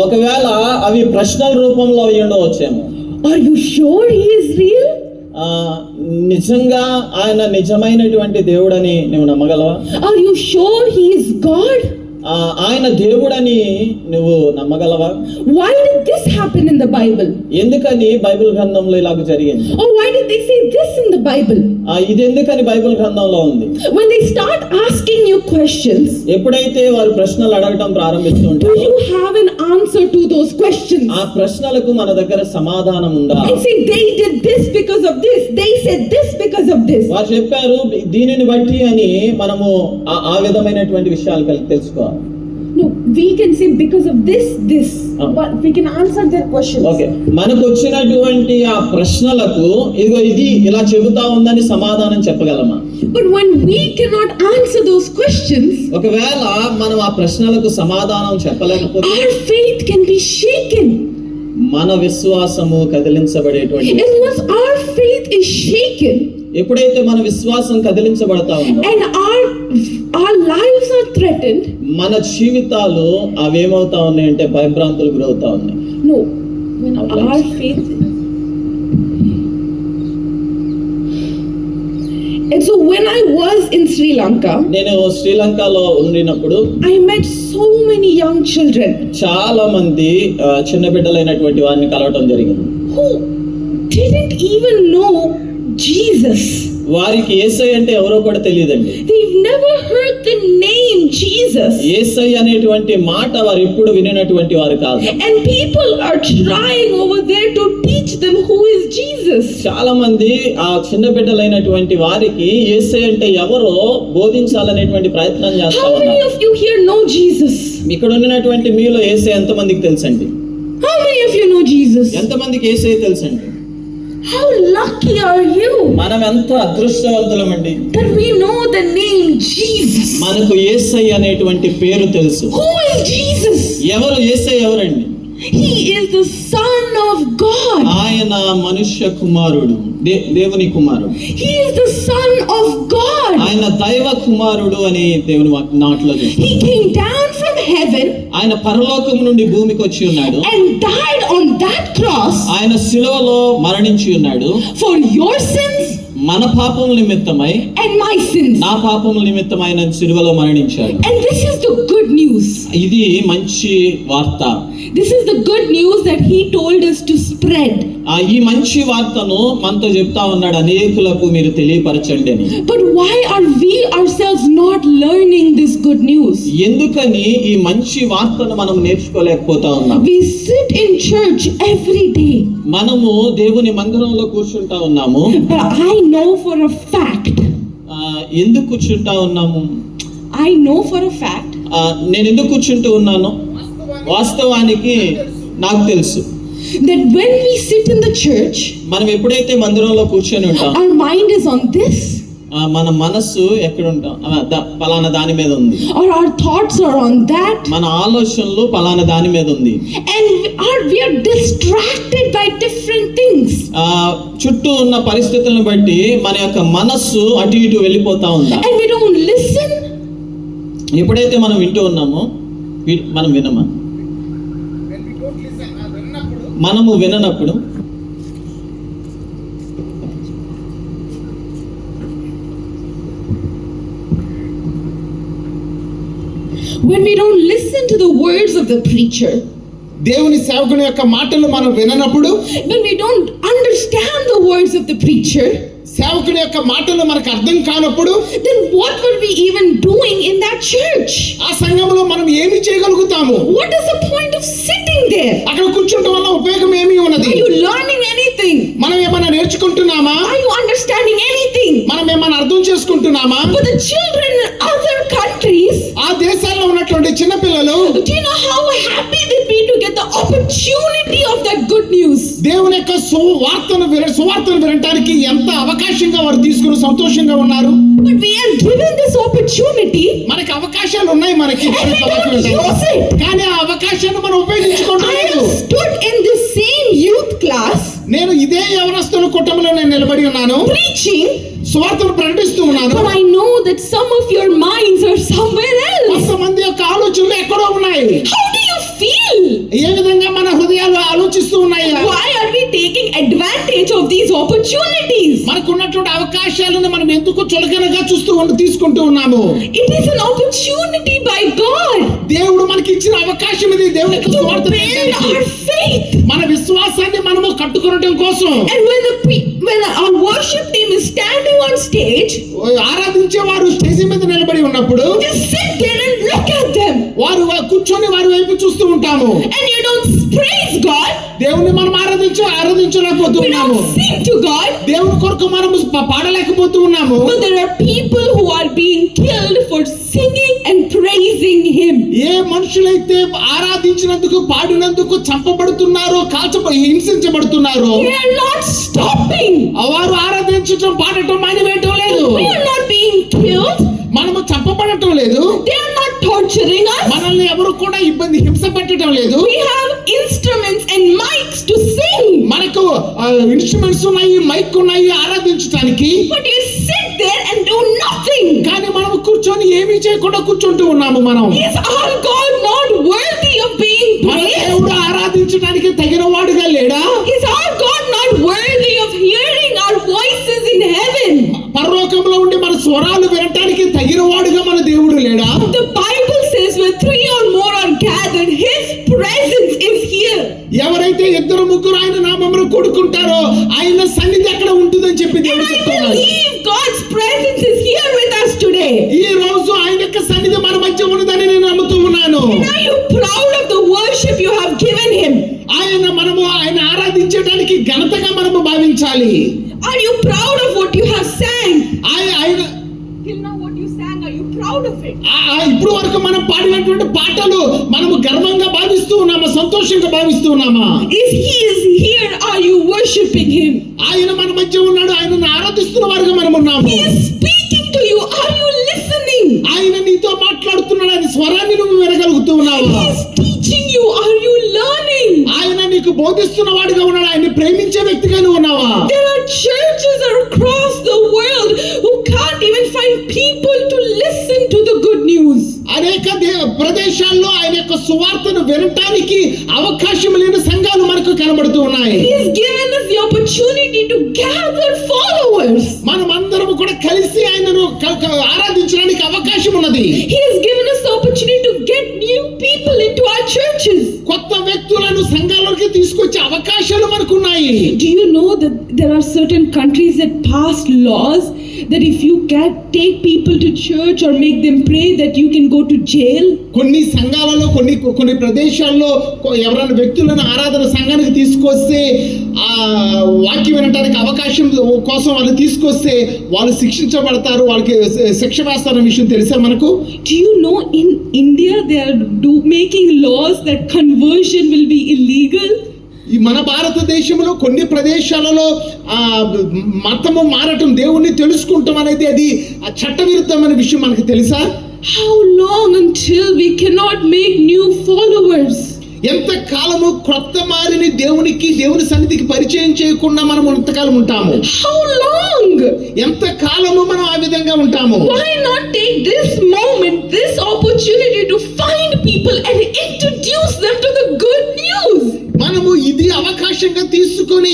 ఒకవేళ అవి ప్రశ్నల రూపంలో అవి ఉండవచ్చేమో. Are you sure he is real? నిజంగా ఆయన నిజమైనటువంటి దేవుడని నువ్వు నమ్మగలవా? Are you sure he is God? ఆయన దేవుడని నువ్వు నమ్మగలవా? Why did this happen in the Bible? ఎందుకని బైబిల్ గ్రంథంలో ఇలాగ జరిగింది? Or why did they say this in the Bible? ఇది ఎందుకని బైబిల్ గ్రంథంలో ఉంది? When they start asking you questions, ఎప్పుడైతే వారు ప్రశ్నలు అడగడం do ప్రారంభిస్తుంటారు, you have an answer to those questions? ఆ ప్రశ్నలకు మన దగ్గర సమాధానం ఉందా? And say they did this because of this, they said this because of this. వారు చెప్పారు దీనిని బట్టి అని మనము ఆ విధమైనటువంటి విషయాలు తెలుసుకోవాలి. No, we can say because of this, but we can answer their questions. Okay, మనకు వచ్చినటువంటి ఆ ప్రశ్నలకు ఇదిగో ఇది ఇలా చెబుతా ఉందని సమాధానం చెప్పగలమా? But when we cannot answer those questions, ఒకవేళ మనం ఆ ప్రశ్నలకు సమాధానం చెప్పలేకపోతే our faith can be shaken. మన విశ్వాసము కదిలించబడేటువంటి, And once our faith is shaken, ఎప్పుడైతే మన విశ్వాసం కదిలించబడతా ఉందో and our lives are threatened, మన జీవితాలు అవేమవుతా ఉన్నాయంటే భయభ్రాంతులు గురవుతా ఉన్నాయి. no, when our faith. And so when I was in Sri Lanka, నేను శ్రీలంకలో ఉండినప్పుడు I met so many young children చాలా మంది చిన్న బిడ్డలైనటువంటి వారిని కలవటం జరిగింది. who didn't even know Jesus. వారికి యేసయ్య అంటే ఎవరో కూడా తెలియదండి. They've never heard the name Jesus. యేసయ్య అనేటువంటి మాట వారు ఎప్పుడు వినినటువంటి వారు కాదు. And people are trying over there to teach them who is Jesus. చాలా మంది ఆ చిన్న బిడ్డలైనటువంటి వారికి యేసయ్య అంటే ఎవరో బోధించాలనేటువంటి ప్రయత్నం చేస్తా How many ఉన్నారు. of you here know Jesus? ఇక్కడ ఉన్నటువంటి మీలో యేసయ్య ఎంతమందికి తెలుసండి? How many of you know Jesus? ఎంతమందికి యేసయ్య తెలుసండి? How lucky are you మనం ఎంత అదృష్టవంతులమండి that we know the name Jesus. మనకు యేసయ్య అనేటువంటి పేరు తెలుసు. Who is Jesus? ఎవరు యేసయ్య? ఎవరండి? He is the Son of God. ఆయన మనుష్య కుమారుడు, దేవుని కుమారుడు. He is the Son of God. ఆయన దైవ కుమారుడు అని దేవుని నాట్లో చూస్తాం. He came down from heaven ఆయన పరలోకం నుండి భూమికి వచ్చి ఉన్నాడు. and died on that cross ఆయన శిలువలో మరణించి ఉన్నాడు. for your sins మన పాపముల నిమిత్తమై, and my sins. నా పాపముల నిమిత్తమై ఆయన శిలువలో మరణించాడు. And this is the good news. ఇది మంచి వార్త. This is the good news that he told us to spread. ఈ మంచి వార్తను మనతో చెప్తా ఉన్నాడు, అనేకులకు మీరు తెలియపరచండి అని. But why are we ourselves not learning this good news? ఎందుకని ఈ మంచి వార్తను మనం నేర్చుకోలేకపోతా ఉన్నాం? We sit in church every day. మనము దేవుని మందిరంలో కూర్చుంటా ఉన్నాము. But I know for a fact. ఎందుకు కూర్చుంటా ఉన్నాము? I know for a fact. నేను ఎందుకు కూర్చుంటూ ఉన్నాను? వాస్తవానికి నాకు తెలుసు that when we sit in the church, మనం ఎప్పుడైతే మందిరంలో కూర్చొని ఉంటాం, our mind is on this, మన మనస్సు ఎక్కడ ఉంటాం? పలానా దాని మీద ఉంది. or our thoughts are on that, మన ఆలోచనలు పలానా దాని మీద ఉంది. and we are distracted by different things. చుట్టూ ఉన్న పరిస్థితులను బట్టి మన యొక్క మనస్సు అటు ఇటు వెళ్ళిపోతా ఉందా? And we don't listen. ఎప్పుడైతే మనం వింటూ ఉన్నామో మనం వినమా? మనము విననప్పుడు when we don't listen to the words of the preacher, దేవుని సేవకుని యొక్క మాటలు మనం విననప్పుడు, when we don't understand the words of the preacher, సేవకుని యొక్క మాటలు మనకు అర్థం కానప్పుడు, then what were we even doing in that church? ఆ సంఘంలో మనం ఏమి చేయగలుగుతాము? What is the point of sitting there? అక్కడ కూర్చుంటం వల్ల ఉపయోగం ఏమి ఉన్నది? Are you learning anything? మనం ఏమైనా నేర్చుకుంటున్నామా? Are you understanding anything? మనం ఏమైనా అర్థం చేసుకుంటున్నామా? For the children in other countries, ఆ దేశాల్లో ఉన్నటువంటి చిన్న పిల్లలు, do you know how happy they'd be to get the opportunity of that good news? దేవుని యొక్క సువార్తను వినటానికి ఎంత అవకాశంగా వారు తీసుకుని సంతోషంగా ఉన్నారు. But we are given this opportunity, మనకి అవకాశాలు ఉన్నాయి, మనకి and we don't use it. కానీ ఆ అవకాశాన్ని మనం I ఉపయోగించుకోవట్లేదు. stood in this same youth class నేను ఇదే యవనస్తుల కూటమిలో నేను నిలబడి ఉన్నాను, preaching, సువార్తను ప్రకటిస్తూ ఉన్నాను. but I know that some of your minds are somewhere else. కొంతమంది యొక్క ఆలోచనలు ఎక్కడో ఉన్నాయి. How do you feel? ఏ విధంగా మన హృదయాలు ఆలోచిస్తూ ఉన్నాయి? Why are we taking advantage advantage of these opportunities. మనకున్నటువంటి అవకాశాలను మనం ఎందుకు చులకనగా తీసుకుంటూ ఉన్నాము? It is an opportunity by God దేవుడు మనకి ఇచ్చిన అవకాశం ఇది. దేవుని యొక్క to స్వార్థ build our faith. మన విశ్వాసాన్ని మనము కట్టుకోవడం కోసం. And when our worship team is standing on stage, ఆరాధించే వారు స్టేజ్ మీద నిలబడి ఉన్నప్పుడు just sit there and look at them. వారు కూర్చొని వారి వైపు చూస్తూ ఉంటాము. And you don't praise God. దేవుని మనం ఆరాధించలేకపోతూ We ఉన్నాము. don't sing to God. దేవుని కొరకు మనము పాడలేకపోతూ ఉన్నాము. But there are people who are being killed for singing and praising Him. A మనుషులైతే ఆరాధించినందుకు పాడినందుకు చంపబడుతున్నారో హింసించబడుతున్నారో They are not stopping. వారు ఆరాధించడం పాడటం మానివేయటం లేదు. We are not being killed. మనము చంపబడటం లేదు. They are not torturing us. మనల్ని ఎవరు కూడా హింస పెట్టడం లేదు. We have instruments and mics to sing. మనకు ఇన్స్ట్రుమెంట్స్ ఉన్నాయి, మైక్ ఉన్నాయి ఆరాధించడానికి. But you sit there and do nothing. కానీ మనం కూర్చొని ఏమీ చేయకుండా కూర్చుంటూ ఉన్నాము. మనం Is our God not worthy of being మన praised? దేవుడు ఆరాధించడానికి తగిన వాడుగా లేడా? Is our God not worthy of hearing our voices in heaven? పరలోకంలో ఉండి మన స్వరాలు వినటానికి తగిన వాడుగా మన దేవుడు లేడా? The Bible says where 3 or more are gathered, His presence is here. ఎవరైతే 2-3 ఆయన నామములో కూడుకుంటారో ఆయన సన్నిధి అక్కడ ఉంటుందని చెప్పి And దేవుడు I చెప్తున్నాడు. believe God's presence is here with us today. ఈ రోజు ఆయన యొక్క సన్నిధి మన మధ్య ఉన్నదని నేను నమ్ముతూ ఉన్నాను. And are you proud of the worship you have given Him? ఆయన ఆరాధించడానికి ఘనతగా మనము భావించాలి. Are you proud of what you have sang? ఆయన Till now what you sang, are you proud of it? ఇప్పుడు వరకు మనం పాడినటువంటి పాటలు మనము గర్వంగా భావిస్తూ ఉన్నామా, సంతోషంగా భావిస్తూ ఉన్నామా? Is He is here, are you worshiping Him? ఆయన మన మధ్య ఉన్నాడు, ఆయనను ఆరాధిస్తున్న వారుగా మనం ఉన్నాము. He is speaking to you, are you listening? ఆయన నీతో మాట్లాడుతున్నాడు, ఆయన స్వరాన్ని నువ్వు వినగలుగుతూ ఉన్నావా? He is teaching you, are you learning? ఆయన నీకు బోధిస్తున్న వాడిగా ఉన్నాడు, ఆయన ప్రేమించే వ్యక్తిగా నువ్వు ఉన్నావా? There are churches across the world who can't even find people to listen to the good news. అనేక ప్రదేశాల్లో ఆయన యొక్క సువార్తను వినటానికి అవకాశం లేని సంఘాలు మనకు కనబడుతూ ఉన్నాయి. He has given us the opportunity to gather followers. మనం అందరం కూడా కలిసి ఆయనను ఆరాధించడానికి అవకాశం ఉన్నది. He has given us the opportunity to get new people into our churches. కొత్త వ్యక్తులను సంఘాలలోకి తీసుకొచ్చే అవకాశాలు మనకు ఉన్నాయి. Do you know that there are certain countries that pass laws that if you can take people to church or make them pray that you can go to jail? కొన్ని సంఘాలలో కొన్ని ప్రదేశాల్లో ఎవరైనా వ్యక్తులను ఆరాధన సంఘానికి తీసుకొస్తే ఆ వాక్యం వినడానికి అవకాశం కోసం వాళ్ళు తీసుకొస్తే వాళ్ళు శిక్షించబడతారు, వాళ్ళకి శిక్ష వేస్తారన్న విషయం తెలుసా మనకు? Do you know in India they are making laws that conversion will be illegal? ఈ మన భారతదేశంలో కొన్ని ప్రదేశాలలో మతము మారటం, దేవుణ్ణి తెలుసుకుంటాం అనేది అది చట్టవిరుద్ధమైన విషయం మనకు తెలుసా? How long until we cannot make new followers? ఎంత కాలము క్రొత్త మారిని దేవుని సన్నిధికి పరిచయం చేయకుండా మనం ఎంతకాలం ఉంటాము? How long? ఎంత కాలము మనం ఆ విధంగా ఉంటాము? Why not take this moment, this opportunity to find people and introduce them to the good news? మనము ఇది అవకాశంగా తీసుకొని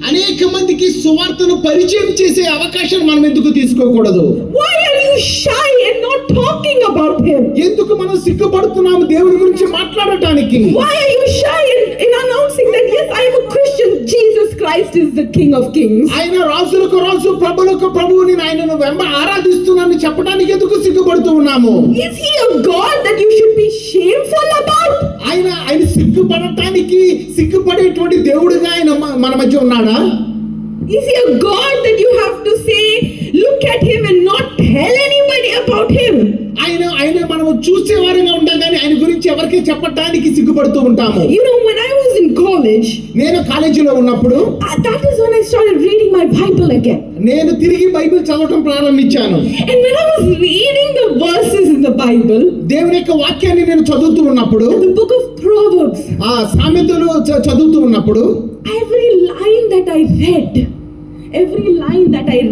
అనేక మందికి సువార్తను పరిచయం చేసే అవకాశాన్ని మనం ఎందుకు తీసుకోకూడదు? Why are you shy and not talking about Him? ఎందుకు మనం సిగ్గుపడుతున్నాము దేవుని గురించి మాట్లాడటానికి? Why are you shy in announcing that yes, I am a Christian, Jesus Christ is the King of Kings? ఆయన రాజులకు రాజు, ప్రభులకు ప్రభువు, నేను ఆయనను ఆరాధిస్తున్నానని చెప్పడానికి ఎందుకు సిగ్గుపడుతూ ఉన్నాము? Is He a God that you should be shameful about? ఆయన సిగ్గుపడేటువంటి దేవుడుగా ఆయన మన మధ్య ఉన్నాడా? Is He a God that you have to say, look at Him and not tell anybody about Him? ఆయన మనము చూసే వారంగా ఉంటాం కానీ ఆయన గురించి ఎవరికి చెప్పడానికి సిగ్గుపడుతూ ఉంటాము. You know, when I was in college, నేను కాలేజీలో ఉన్నప్పుడు that is when I started reading my Bible again. నేను తిరిగి బైబిల్ చదవటం ప్రారంభించాను. And when I was reading the verses in the Bible, దేవుని యొక్క వాక్యాన్ని నేను చదువుతూ ఉన్నప్పుడు, the book of Proverbs, సామెతలు చదువుతూ ఉన్నప్పుడు every line that I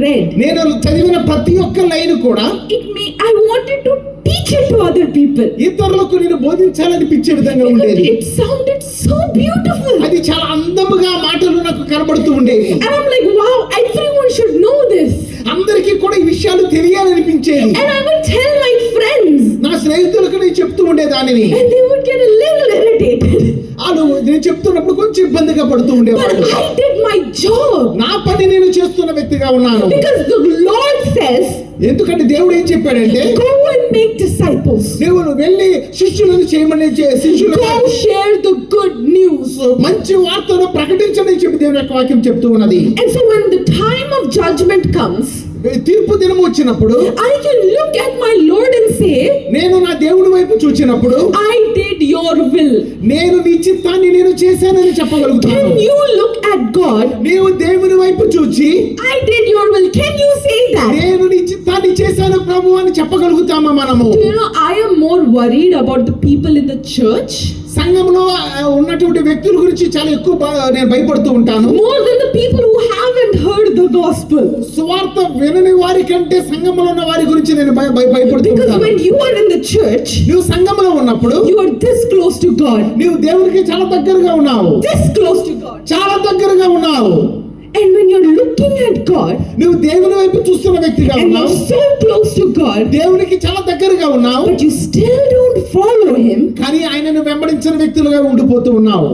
read, నేను చదివిన ప్రతి ఒక్క లైన్ కూడా I wanted to teach it to other people. ఇతరులకు నేను బోధించాలనిపించే విధంగా ఉండేది. It sounded so beautiful. అది చాలా అందముగా మాటలు నాకు కనబడుతూ ఉండేవి. And I'm like, wow, everyone should know this. అందరికీ కూడా ఈ విషయాలు తెలియాలనిపించేది. And I would tell my friends. నా స్నేహితులకు నేను చెప్తూ ఉండేదానిని. And they would get a little irritated. వాళ్ళు నేను చెప్తున్నప్పుడు కొంచెం ఇబ్బందిగా పడుతూ ఉండేవాళ్ళు. But I did my job. నా పని నేను చేస్తున్న వ్యక్తిగా ఉన్నాను. Because the Lord says, ఎందుకంటే దేవుడు ఏం చెప్పాడంటే, go and make disciples. దేవుడు వెళ్ళి శిష్యులను చేయమని శిష్యులను Go share the good news. మంచి వార్తను ప్రకటించని చెప్పి దేవుని యొక్క వాక్యం చెప్తూ ఉన్నది. And so when the time of judgment comes, తీర్పు దినం వచ్చినప్పుడు I can look at my Lord and say, నేను నా దేవుడి వైపు చూచినప్పుడు I did your will. నేను నీ చిత్తాన్ని నేను చేశానని చెప్పగలుగుతాను. Can you look at God? నీవు దేవుని వైపు చూచి I did your will. Can you say that? నేను నీ చిత్తాన్ని చేశాను ప్రభు అని చెప్పగలుగుతామా మనము? Do you know, I am more worried about the people in the church సంఘంలో ఉన్నటువంటి వ్యక్తుల గురించి చాలా ఎక్కువ నేను భయపడుతూ ఉంటాను. more than the people who haven't heard the gospel. సువార్త వినని వారి కంటే సంఘంలో ఉన్న వారి గురించి నేను భయపడుతూ Because ఉంటాను. when you are in the church, నువ్వు సంఘంలో ఉన్నప్పుడు you are this close to God. నీవు దేవునికి చాలా దగ్గరగా ఉన్నావు. This close to God. చాలా దగ్గరగా ఉన్నావు. And when you're looking at God, నువ్వు దేవుని వైపు చూస్తున్న వ్యక్తిగా and ఉన్నావు. you're so close to God, దేవునికి చాలా దగ్గరగా ఉన్నావు. but you still don't follow Him, కానీ ఆయనను వెంబడించిన వ్యక్తులుగా ఉండిపోతూ ఉన్నావు.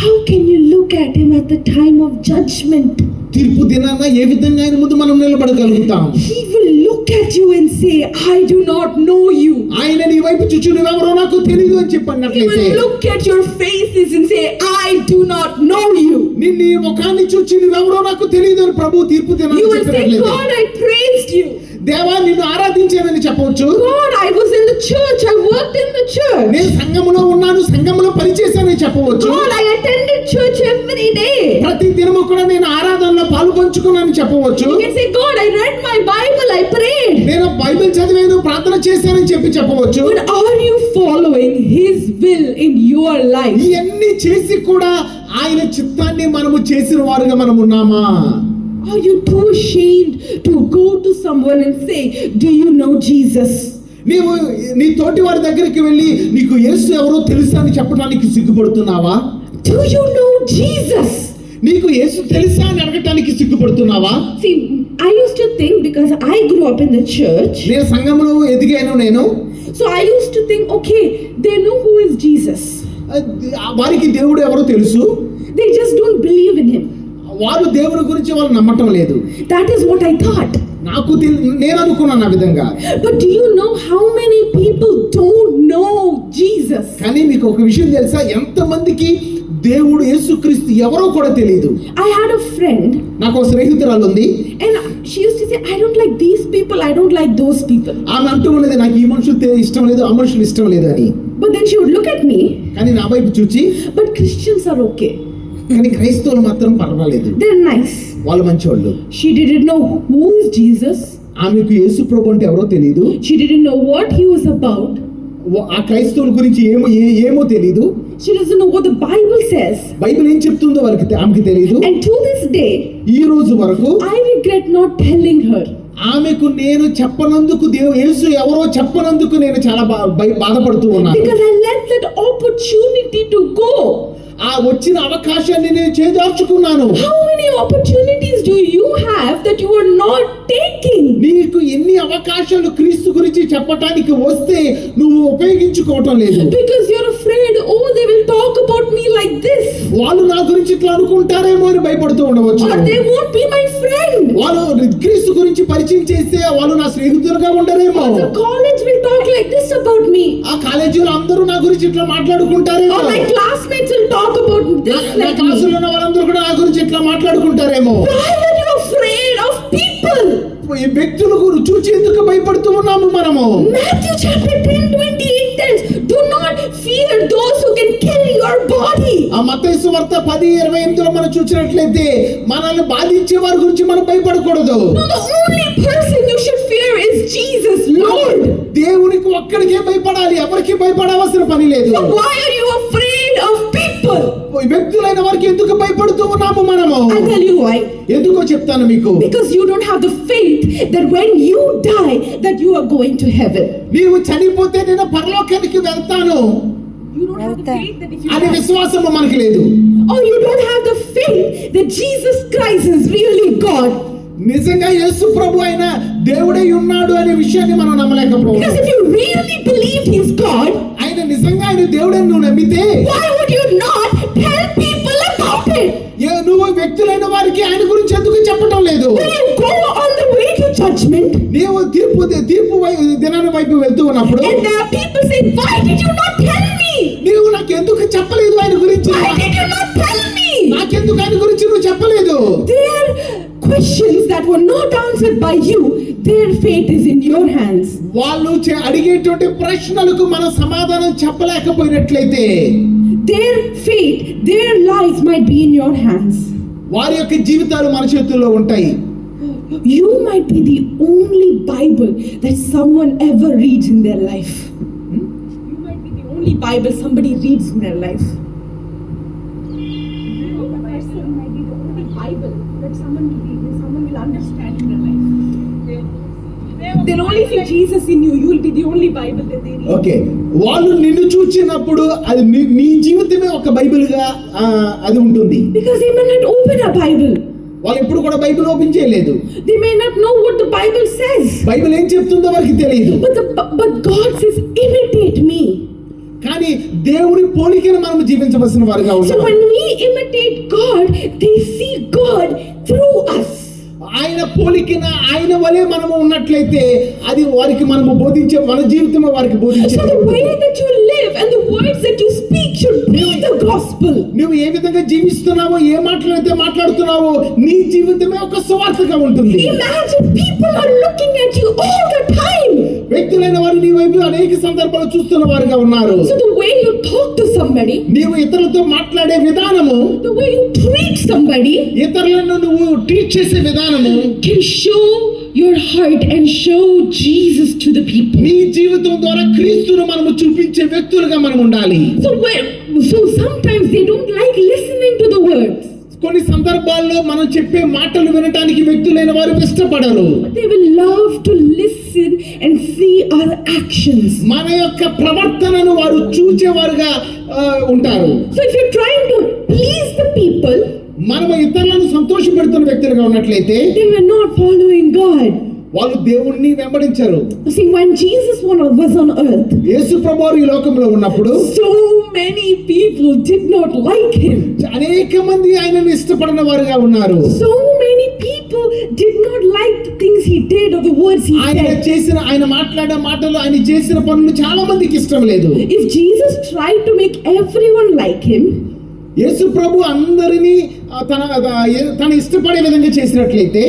how can you look at Him at the time of judgment? తీర్పు దినాన ఏ విధంగా ఆయన ముందు మనం నిలబడగలుగుతాం? He will look at you and say, I do not know you. ఆయన నీ వైపు చూచి నువ్వెవరో నాకు తెలియదు అని He చెప్పన్నట్లయితే, will look at your faces and say, I do not know you. నీ ముఖాన్ని చూచి నువ్వెవరో నాకు తెలియదు అని ప్రభు తీర్పు దినాన You will say, చెప్పినట్లయితే, God, I praised you. దేవా నిన్ను ఆరాధించానని చెప్పవచ్చు. God, I was in the church. I worked in the church. నేను సంఘములో ఉన్నాను, సంఘములో పనిచేశానని చెప్పవచ్చు. God, I attended church every day. ప్రతి దినము కూడా నేను ఆరాధనలో పాలు పంచుకున్నానని చెప్పవచ్చు. You can say, God, I read my Bible. I prayed. నేను బైబిల్ చదివాను, ప్రార్థన చేశానని చెప్పవచ్చు. But are you following His will in your life? ఇవన్నీ చేసి కూడా ఆయన చిత్తాన్ని మనము చేసిన వారుగా మనం ఉన్నామా? Are you too ashamed to go to someone and say, do you know Jesus? నీవు నీ తోటి వారి దగ్గరికి వెళ్ళి నీకు యేసు ఎవరో తెలుసా అని చెప్పడానికి సిగ్గుపడుతున్నావా? Do you know Jesus? నీకు యేసు తెలుసా అని అడగటానికి సిగ్గుపడుతున్నావా? See, I used to think, because I grew up in the church, నేను సంఘంలో ఎదిగాను నేను. so I used to think, okay, they know who is Jesus. వారికి దేవుడు ఎవరో తెలుసు, They just don't believe in Him. వారు దేవుని గురించి వాళ్ళు నమ్మటం లేదు. That is what I thought. నాకు నేను అనుకున్నాను ఆ విధంగా. But do you know how many people don't know Jesus? కానీ మీకు ఒక విషయం తెలుసా, ఎంతమందికి దేవుడు యేసుక్రీస్తు ఎవరో కూడా తెలియదు. I had a friend, నాకు ఒక స్నేహితురాలు ఉంది. and she used to say, I don't like these people, I don't like those people. ఆమె అంటూ ఉన్నది, నాకు ఈ మనుషులు ఇష్టం లేదు, ఆ మనుషులు ఇష్టం లేదు అని. But then she would look at me, కానీ నా వైపు చూచి, but Christians are okay. కానీ క్రైస్తవులు మాత్రం పర్వాలేదు, They're nice. వాళ్ళు మంచివాళ్ళు. She didn't know who is Jesus. ఆమెకు యేసు ప్రభు అంటే ఎవరో తెలియదు. She didn't know what he was about. ఆ క్రైస్తవుల గురించి ఏమో తెలియదు. She doesn't know what the Bible says. Bible ఏం చెప్తుందో ఆమెకి తెలియదు. And to this day, ఈ రోజు వరకు I regret not telling her. ఆమెకు నేను చెప్పనందుకు, యేసు ఎవరో చెప్పనందుకు నేను చాలా బాధపడుతూ ఉన్నాను. Because I let that opportunity to go. ఆ వచ్చిన అవకాశాన్ని నేను చేజార్చుకున్నాను. How many opportunities do you have that you are not taking? నీకు ఎన్ని అవకాశాలు క్రీస్తు గురించి చెప్పటానికి వస్తే నువ్వు ఉపయోగించుకోవటం లేదు. Because you're afraid, oh, they will talk about me like this. వాళ్ళు నా గురించి ఇట్లా అనుకుంటారేమో అని భయపడుతూ ఉండవచ్చు. Or they won't be my friend. వాళ్ళు క్రీస్తు గురించి పరిచయం చేస్తే వాళ్ళు నా స్నేహితులుగా ఉండరేమో. Or the college will talk like this about me. ఆ కాలేజీలో అందరూ నా గురించి ఇట్లా మాట్లాడుకుంటారేమో. Or my classmates will talk about this నా like క్లాసులో me. ఉన్న వాళ్ళందరూ కూడా నా గురించి ఇట్లా మాట్లాడుకుంటారేమో. Why are you afraid of people? ఈ వ్యక్తుల గురించి చూచి ఎందుకు భయపడుతూ ఉన్నాము మనము? Matthew chapter 10:28 tells, do not fear those who can kill your body. ఆ మత్తయి సువార్త 10:28లో మనం చూసినట్లయితే మనల్ని బాధించే వారి గురించి మనం భయపడకూడదు. No, the only person you should fear is Jesus, Lord. దేవునికి ఒక్కడికే భయపడాలి, ఎవరికి భయపడవలసిన పని లేదు. So why are you afraid of people? వ్యక్తులైన వారికి ఎందుకు భయపడుతూ ఉన్నాము మనము? I'll tell you why. ఎందుకో చెప్తాను మీకు. Because you don't have the faith that when you die that you are going to heaven. నీవు చనిపోతే నేను పరలోకానికి వెళ్తాను You don't have the faith that if you అనే die. విశ్వాసము మనకి లేదు. Or you don't have the faith that Jesus Christ is really God. నిజంగా యేసు ప్రభు అయిన దేవుడై ఉన్నాడు అనే విషయాన్ని మనం నమ్మలేకపోతున్నాం. Because if you really believed he's God, ఆయన నిజంగా ఆయన దేవుడని నువ్వు నమ్మితే why would you not tell people about it? నువ్వు వ్యక్తులైన వారికి ఆయన గురించి ఎందుకు చెప్పటం లేదు? When you go on the way to judgment, నీవు తీర్పు దినాన్ని వైపు వెళ్తూ ఉన్నప్పుడు and there are people saying, why did you not tell me? నీవు నాకు ఎందుకు చెప్పలేదు ఆయన గురించి? Why did you not tell me? నాకెందుకు ఆయన గురించి నువ్వు చెప్పలేదు? Their questions that were not answered by you, their fate is in your hands. వాళ్ళు అడిగేటువంటి ప్రశ్నలకు మనం సమాధానం చెప్పలేకపోయినట్లయితే Their fate, their lives might be in your hands. వారి యొక్క జీవితాలు మన చేతుల్లో ఉంటాయి. You might be the only Bible that someone ever reads in their life. You might be the only Bible somebody reads in their life. Your person might be the only Bible that someone will read, that someone will understand in their life. They'll only see Jesus in you. You will be the only Bible that they read. Okay, వాళ్ళు నిన్ను చూచినప్పుడు అది నీ జీవితమే ఒక Bible గా అది ఉంటుంది. Because they may not open a Bible. వాళ్ళు ఎప్పుడు కూడా బైబిల్ ఓపెన్ చేయలేదు. They may not know what the Bible says. Bible ఏం చెప్తుందో వారికి తెలియదు. But God says, imitate me. కానీ దేవుని పోలికను మనం జీవించవలసిన వారుగా So ఉన్నాం. when we imitate God, they see God through us. ఆయన పోలికన ఆయన వలె మనము ఉన్నట్లయితే అది వారికి మనము బోధించే మన జీవితమే వారికి So బోధించే. the way that you live and the words that you speak should be the gospel. నువ్వు ఏ విధంగా జీవిస్తున్నావో, ఏ మాటలైతే మాట్లాడుతున్నావో నీ జీవితమే ఒక సువార్తగా ఉంటుంది. Imagine people are looking at you all the time. వ్యక్తులైన వారు నీ వైపు అనేక సందర్భాలు చూస్తున్న వారుగా ఉన్నారు. So the way you talk to somebody, నీవు ఇతరులతో మాట్లాడే విధానము, the way you treat somebody ఇతరులను నువ్వు ట్రీట్ చేసే విధానము can show your heart and show Jesus to the people. నీ జీవితం ద్వారా క్రీస్తును మనము చూపించే వ్యక్తులుగా మనం ఉండాలి. So sometimes they don't like listening to the words. కొన్ని సందర్భాల్లో మనం చెప్పే మాటలు వినడానికి వ్యక్తులైన వారు ఇష్టపడరు. They will love to listen and see our actions. మన యొక్క ప్రవర్తనను వారు చూచేవారుగా ఉంటారు. So if you're trying to please the people, మనం ఇతరులను సంతోషపెడుతున్న వ్యక్తులుగా ఉన్నట్లయితే then we're not following God. వాళ్ళు దేవుణ్ణి వెంబడించరు. See, when Jesus was on earth, యేసు ప్రభువు ఈ లోకంలో ఉన్నప్పుడు so many people did not like him. అనేక మంది ఆయనను ఇష్టపడిన వారుగా ఉన్నారు. So many people did not like the things he did or the words he said. ఆయన మాట్లాడే మాటలు, ఆయన చేసిన పనులు చాలా మందికి ఇష్టం లేదు. If Jesus tried to make everyone like him, యేసు ప్రభు అందరినీ తన ఇష్టపడే విధంగా చేసినట్లయితే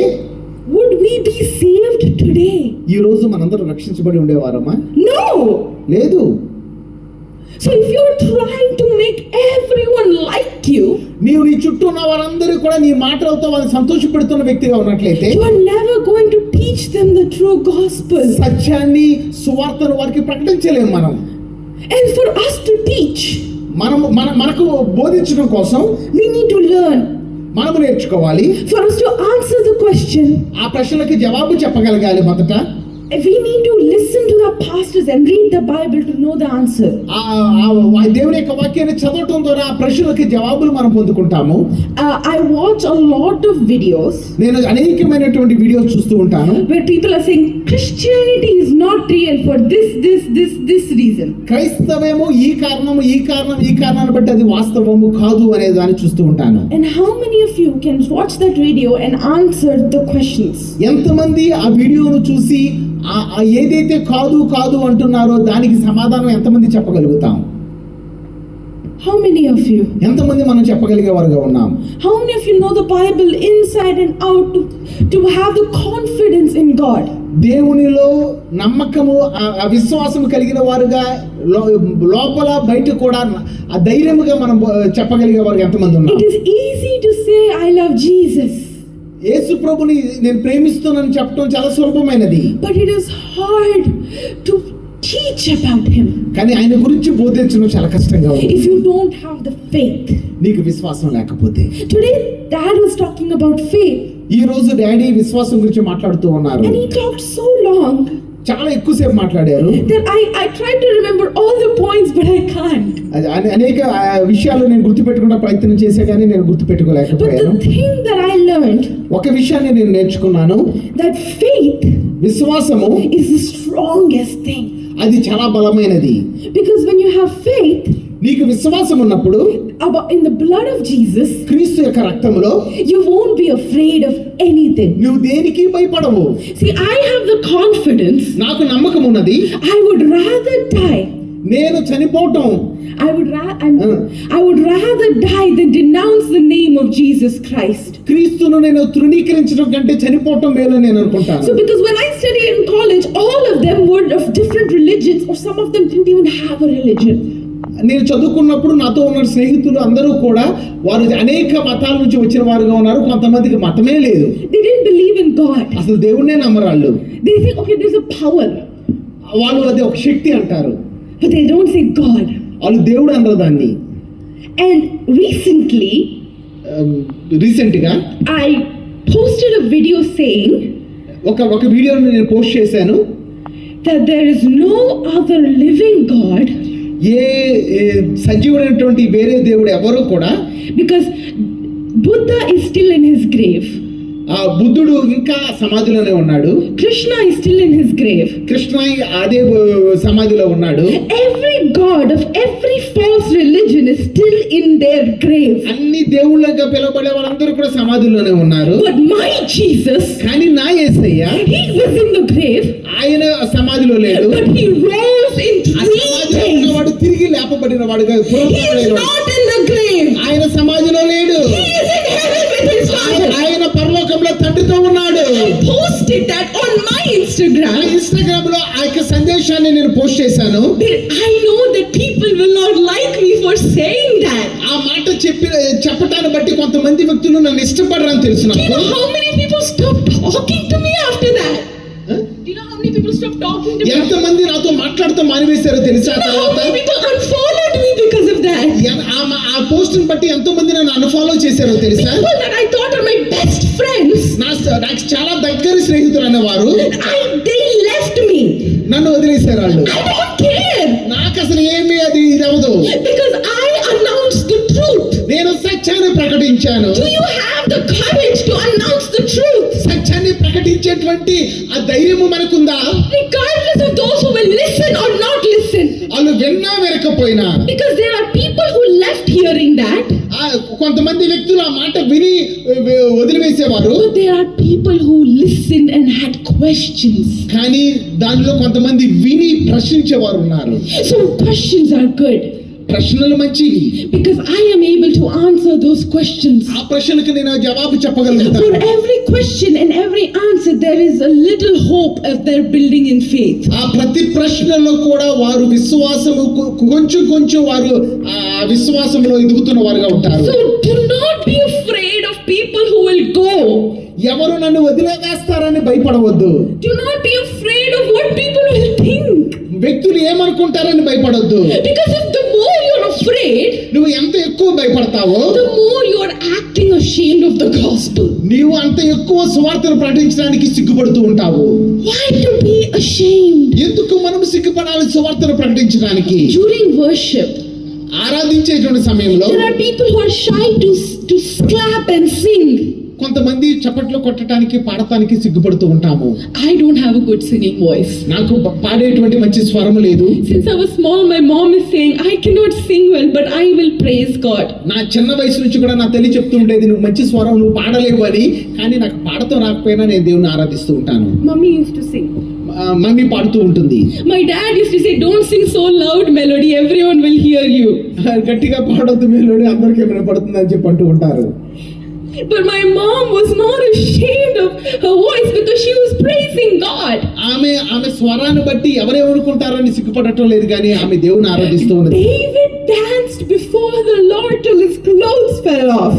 would we be saved today? ఈ రోజు మనందరం రక్షించబడి ఉండేవారమ్మా? No. లేదు. So if you're trying to make everyone like you, నీవు నీ చుట్టూ ఉన్న వారందరూ కూడా నీ మాటలతో వాళ్ళని సంతోషపెడుతున్న వ్యక్తిగా ఉన్నట్లయితే you are never going to teach them the true gospel. సత్యాన్ని, సువార్తను వారికి ప్రకటించలేము మనం. And for us to teach, మనకు బోధించడం కోసం we need to learn. మనము నేర్చుకోవాలి. For us to answer the question, ఆ ప్రశ్నలకి జవాబు చెప్పగలగాలి. మొదట we need to listen to the pastors and read the Bible to know the answer. దేవుని యొక్క వాక్యాన్ని చదవటం ద్వారా ఆ ప్రశ్నలకి జవాబులు మనం పొందుకుంటాము. I watch a lot of videos. నేను అనేకమైనటువంటి వీడియోస్ చూస్తూ ఉంటాను. Where people are saying Christianity is not real for this reason. క్రైస్తవేమో ఈ కారణాన్ని బట్టి అది వాస్తవము కాదు అనే దాన్ని చూస్తూ ఉంటాను. And how many of you can watch that video and answer the questions? ఎంతమంది ఆ వీడియోను చూసి ఏదైతే కాదు అంటున్నారో దానికి సమాధానం ఎంతమంది చెప్పగలుగుతాం? How many of you? ఎంతమంది మనం చెప్పగలిగే వారుగా ఉన్నాం? How many of you know the Bible inside and out to have the confidence in God? దేవునిలో నమ్మకము, విశ్వాసము కలిగిన వారుగా లోపల బయట కూడా ఆ ధైర్యముగా మనం చెప్పగలిగే వారు ఎంతమంది ఉన్నారు? It is easy to say I love Jesus. యేసు ప్రభుని నేను ప్రేమిస్తున్నానని చెప్పడం చాలా సులభమైనది. But it is hard to teach about him. కానీ ఆయన గురించి బోధించడం చాలా కష్టంగా ఉంది. If you don't have the faith. నీకు విశ్వాసం లేకపోతే. Today Dad was talking about faith. ఈ రోజు డాడీ విశ్వాసం గురించి మాట్లాడుతూ ఉన్నారు. And he talked so long. చాలా ఎక్కువసేపు మాట్లాడారు. That I tried to remember all the points, but I can't. అనేక విషయాలు నేను గుర్తుపెట్టుకునే ప్రయత్నం చేసే కానీ నేను But గుర్తుపెట్టుకోలేకపోయాను. the thing that I learned, ఒక విషయాన్ని నేను నేర్చుకున్నాను, that faith విశ్వాసము is the strongest thing. అది చాలా బలమైనది. Because when you have faith నీకు విశ్వాసం ఉన్నప్పుడు in the blood of Jesus, క్రీస్తు యొక్క రక్తములో you won't be afraid of anything. నువ్వు దేనికి భయపడవు. See, I have the confidence. నాకు నమ్మకం ఉన్నది, I would rather die. నేను చనిపోవటం I would rather die than denounce the name of Jesus Christ. క్రీస్తును నేను తృణీకరించడం కంటే చనిపోవటం మేలు నేను అనుకుంటాను. So because when I studied in college, all of them were of different religions, or some of them didn't even have a religion. నేను చదువుకున్నప్పుడు నాతో ఉన్న స్నేహితులు అందరూ కూడా వారు అనేక మతాల నుంచి వచ్చిన వారుగా ఉన్నారు. కొంతమందికి మతమే లేదు, They didn't believe in God. అసలు దేవుడినే నమ్మరాళ్ళు. They think, okay, there's a power, వాళ్ళు అది ఒక శక్తి అంటారు, but they don't say God. వాళ్ళు దేవుడు అనరు దాన్ని. And recently, రీసెంట్ గా I posted a video saying ఒక వీడియోని నేను పోస్ట్ చేశాను. that there is no other living God, ఏ సజీవుడైనటువంటి వేరే దేవుడు ఎవరు కూడా, because Buddha is still in his grave. ఆ బుద్ధుడు ఇంకా సమాధిలోనే ఉన్నాడు, Krishna is still in his grave. Krishna అదే సమాధిలో ఉన్నాడు. Every god of every false religion is still in their grave. అన్ని దేవుళ్ళగా పిలువబడే వాళ్ళందరూ కూడా సమాధిలోనే ఉన్నారు. But my Jesus, కానీ నా యేసయ్య he was in the grave, ఆయన సమాధిలో లేడు. but he rose in ఆ 3 సమాధిలో days. ఉన్నవాడు తిరిగి లేపబడిన వాడుగా He is not in the grave. ఆయన సమాధిలో లేడు. He is in heaven with his Father. ఆయన పరలోకంలో తండ్రితో ఉన్నాడు. I posted that on my నా Instagram. ఇన్స్టాగ్రామ్ లో ఆ యొక్క సందేశాన్ని నేను పోస్ట్ చేశాను. But I know that people will not like me for saying that. ఆ మాట చెప్పటాన్ని బట్టి కొంతమంది వ్యక్తులు నన్ను ఇష్టపడరని తెలుసు Do you నాకు. know how many people stopped talking to me after that? Do you know how many people stopped talking to me? ఎంతమంది నాతో మాట్లాడుతూ మానివేశారో తెలుసా? Do you know how many people unfollowed me because of that? ఆ post బట్టి ఎంతో మంది నన్ను unfollow చేశారో తెలుసా? People that I thought are my best friends, నాకు చాలా దగ్గర స్నేహితులు అనేవారు they left me. నన్ను వదిలేశారు. వాళ్ళు I don't care, నాకు అసలు ఏమీ అది అవ్వదు. because I announced the truth. నేను సత్యాన్ని ప్రకటించాను. Do you have the courage to announce the truth? సత్యాన్ని ప్రకటించేటువంటి ఆ ధైర్యము మనకుందా? Regardless of those who will listen or not listen. వాళ్ళు విన్నా వినకపోయినా, Because there are people who left hearing that, కొంతమంది వ్యక్తులు ఆ మాట విని వదిలివేసేవారు. but there are people who listened and had questions. కానీ దానిలో కొంతమంది విని ప్రశ్నించేవారు ఉన్నారు. So questions are good, ప్రశ్నలు మంచివి, because I am able to answer those questions. ఆ ప్రశ్నలకు నేను జవాబు For చెప్పగలుగుతాను. every question and every answer, there is a little hope as they're building in faith. ఆ ప్రతి ప్రశ్నలో కూడా వారు విశ్వాసము కొంచెం వారు ఆ విశ్వాసంలో ఎదుగుతున్న వారుగా ఉంటారు. So do not be afraid of people who will go. ఎవరు నన్ను వదిలేవేస్తారని భయపడవద్దు. Do not be afraid of what people will think. వ్యక్తులు ఏమనుకుంటారని భయపడొద్దు. Because if the more you're afraid, నువ్వు ఎంత ఎక్కువ భయపడతావో the more you're acting ashamed of the gospel. నీవు అంత ఎక్కువ సువార్తను ప్రకటించడానికి సిగ్గుపడుతూ ఉంటావు. Why to be ashamed? ఎందుకు మనం సిగ్గుపడాలి సువార్తను ప్రకటించడానికి? During worship, ఆరాధించేటువంటి సమయంలో there are people who are shy to clap and sing. కొంతమంది చప్పట్లు కొట్టడానికి పాడటానికి సిగ్గుపడుతూ ఉంటాము. I don't have a good singing voice. నాకు పాడేటువంటి మంచి స్వరం లేదు. Since I was small, my mom is saying I cannot sing well, but I will praise God. నా చిన్న వయసు నుంచి కూడా నా తల్లి చెప్తూ ఉండేది, నువ్వు మంచి స్వరం నువ్వు పాడలేవు అని. కానీ నాకు పాడతాం రాకపోయినా నేను దేవుని ఆరాధిస్తూ ఉంటాను. Mummy used to sing. Mummy పాడుతూ ఉంటుంది. My dad used to say, don't sing so loud, Melody, everyone will hear you. గట్టిగా పాడొద్దు మెలోడీ, అందరికీ వినపడుతుంది అని చెప్పి అంటూ ఉంటారు. But my mom was not ashamed of her voice because she was praising God. ఆమె స్వరాన్ని బట్టి ఎవరేమనుకుంటారని సిగ్గుపడటం లేదు, కానీ ఆమె దేవుని ఆరాధిస్తూ ఉన్నది. David danced before the Lord till his clothes fell off.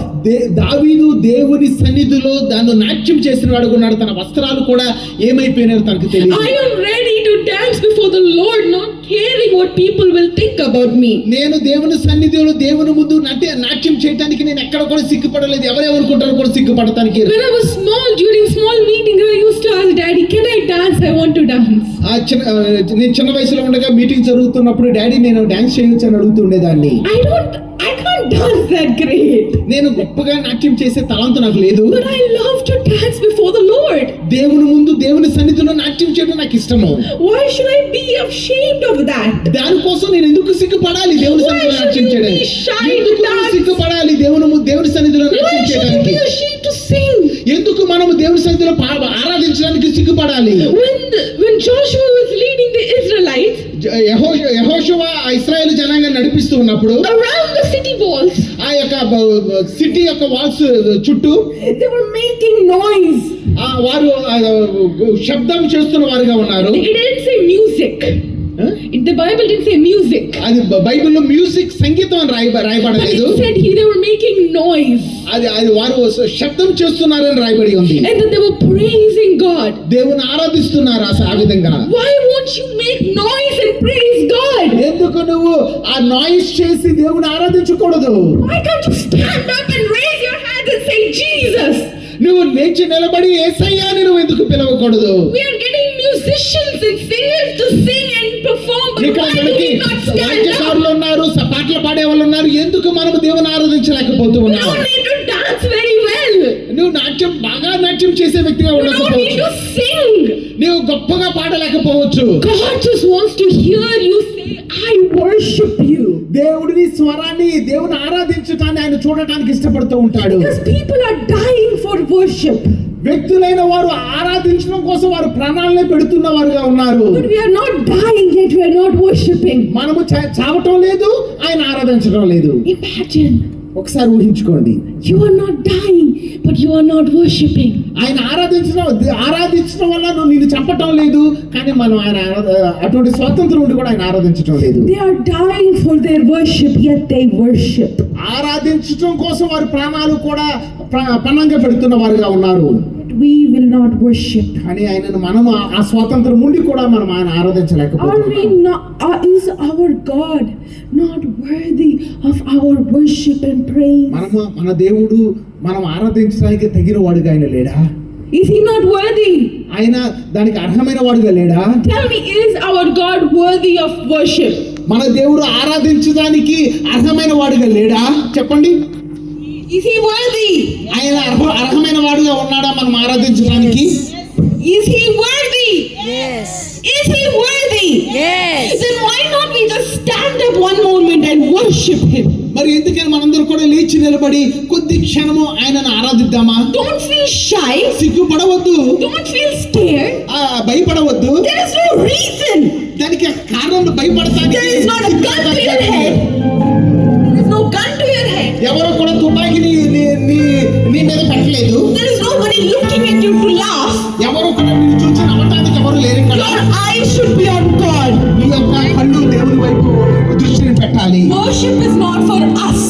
దావీదు దేవుని సన్నిధిలో దాన్ని నాట్యం చేసిన వాడుగా ఉన్నాడు. తన వస్త్రాలు కూడా ఏమైపోయినాయో తనకు తెలియదు. I am ready to dance before the Lord, not caring what people will think about me. నేను దేవుని సన్నిధిలో దేవుని ముందు నాట్యం చేయడానికి నేను ఎక్కడ కూడా సిగ్గుపడలేదు. ఎవరేమనుకుంటారో కూడా సిగ్గుపడటానికి. When I was small, during small meetings, I used to ask Daddy, "Can I dance? I want to dance." నేను చిన్న వయసులో ఉండగా మీటింగ్ జరుగుతున్నప్పుడు డాడీ నేను డాన్స్ చేయొచ్చు అని అడుగుతుండేదాన్ని. I can't dance that great. నేను గొప్పగా నాట్యం చేసే తలంత నాకు లేదు. But I love to dance before the Lord. దేవుని ముందు దేవుని సన్నిధిలో నాట్యం చేయడం నాకు ఇష్టము. Why should I be ashamed of that? దానికోసం నేను ఎందుకు సిగ్గుపడాలి దేవుని సన్నిధిలో నాట్యం చేయడానికి? ఎందుకు సిగ్గుపడాలి దేవుని సన్నిధిలో నాట్యం చేయడానికి? Why should we be ashamed to sing? ఎందుకు మనము దేవుని సన్నిధిలో ఆరాధించడానికి సిగ్గుపడాలి? When Joshua was leading the Israelites, యెహోషువ ఇశ్రాయేలు జనాంగాన్ని నడిపిస్తూ ఉన్నప్పుడు around the city walls, ఆ యొక్క సిటీ యొక్క వాల్స్ చుట్టూ they were making noise. వారు శబ్దం చేస్తున్న వారుగా ఉన్నారు. It didn't say music. The Bible didn't say music. అది బైబిల్లో మ్యూజిక్ సంగీతం అని రాయబడలేదు. It said they were making noise. అది వారు శబ్దం చేస్తున్నారని రాయబడి ఉంది. And that they were praising God. దేవుని ఆరాధిస్తున్నారు ఆ విధంగా. Why won't you make noise and praise God? ఎందుకు నువ్వు ఆ నాయిస్ చేసి దేవుని ఆరాధించకూడదు? Why can't you stand up and raise your hands and say Jesus? నువ్వు లేచి నిలబడి యేసయ్యా అని నువ్వు ఎందుకు పిలవకూడదు? We are getting musicians and singers to sing and perform, but ఇక్కడ why do మనకి we not stand up? వాద్యకారులు ఉన్నారు, పాటలు పాడే వాళ్ళు ఉన్నారు. ఎందుకు మనము దేవుని ఆరాధించలేకపోతూ We ఉన్నావు? don't need to dance very well. నువ్వు బాగా నాట్యం చేసే వ్యక్తిగా We don't need ఉండకపోవచ్చు. to sing. నువ్వు గొప్పగా పాడలేకపోవచ్చు. God just wants to hear you say, "I worship you." దేవుడిని స్వరాన్ని దేవుని ఆరాధించటాన్ని ఆయన చూడటానికి ఇష్టపడుతూ ఉంటాడు. Because people are dying for worship. వ్యక్తులైన వారు ఆరాధించడం కోసం వారు ప్రాణాలనే పెడుతున్న వారుగా ఉన్నారు. But we are not dying yet, we are not worshiping. మనము చావటం లేదు, ఆయన ఆరాధించడం లేదు. Imagine. ఒకసారి ఊహించుకోండి. You are not dying, but you are not worshiping. ఆయన ఆరాధించడం వల్ల నువ్వు నిన్ను చంపటం లేదు, కానీ మనం ఆయన అటువంటి స్వాతంత్రం ఉండి కూడా ఆయన ఆరాధించడం లేదు. They are dying for their worship, yet they worship. ఆరాధించడం కోసం వారి ప్రాణాలు కూడా పణంగా పెడుతున్న వారుగా ఉన్నారు. We will not worship. కానీ ఆయనను మనం ఆ స్వాతంత్రం ఉండి కూడా మనం ఆయన ఆరాధించలేకపోతున్నాం. Is our God not worthy of our worship and praise? మన దేవుడు మనం ఆరాధించడానికి తగిన వాడుగా ఆయన లేడా? Is he not worthy? ఆయన దానికి అర్హమైన వాడుగా లేడా? Tell me, is our God worthy of worship? మన దేవుడు ఆరాధించడానికి అర్హమైన వాడుగా లేడా? చెప్పండి. Is he worthy? ఆయన అర్హమైన వాడుగా ఉన్నాడా మనం ఆరాధించడానికి? Is he worthy? Yes. Is he worthy? Yes. Then why not we just stand up one moment and worship him? మరి ఎందుకని మనందరూ కూడా లేచి నిలబడి కొద్ది క్షణము ఆయనను ఆరాధిద్దామా? Don't feel shy. సిగ్గుపడవద్దు. Don't feel scared. భయపడవద్దు. There is no reason. దానికి కారణం భయపడటానికి. There is not a gun to your head. There is no gun to your head. ఎవరో కూడా తుపాకి నీ మీద పెట్టలేదు. There is nobody looking at you to laugh. ఎవరు కూడా నిన్ను చూసి నవ్వటానికి ఎవరు లేరు ఇక్కడ. Your eyes should be on God. నీ యొక్క కళ్ళు దేవుని వైపు దృష్టిని పెట్టాలి. Worship is not for us.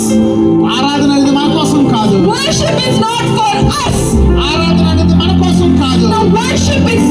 ఆరాధన అనేది మన కోసం కాదు. Worship is not for us. ఆరాధన అనేది మన కోసం కాదు. The worship is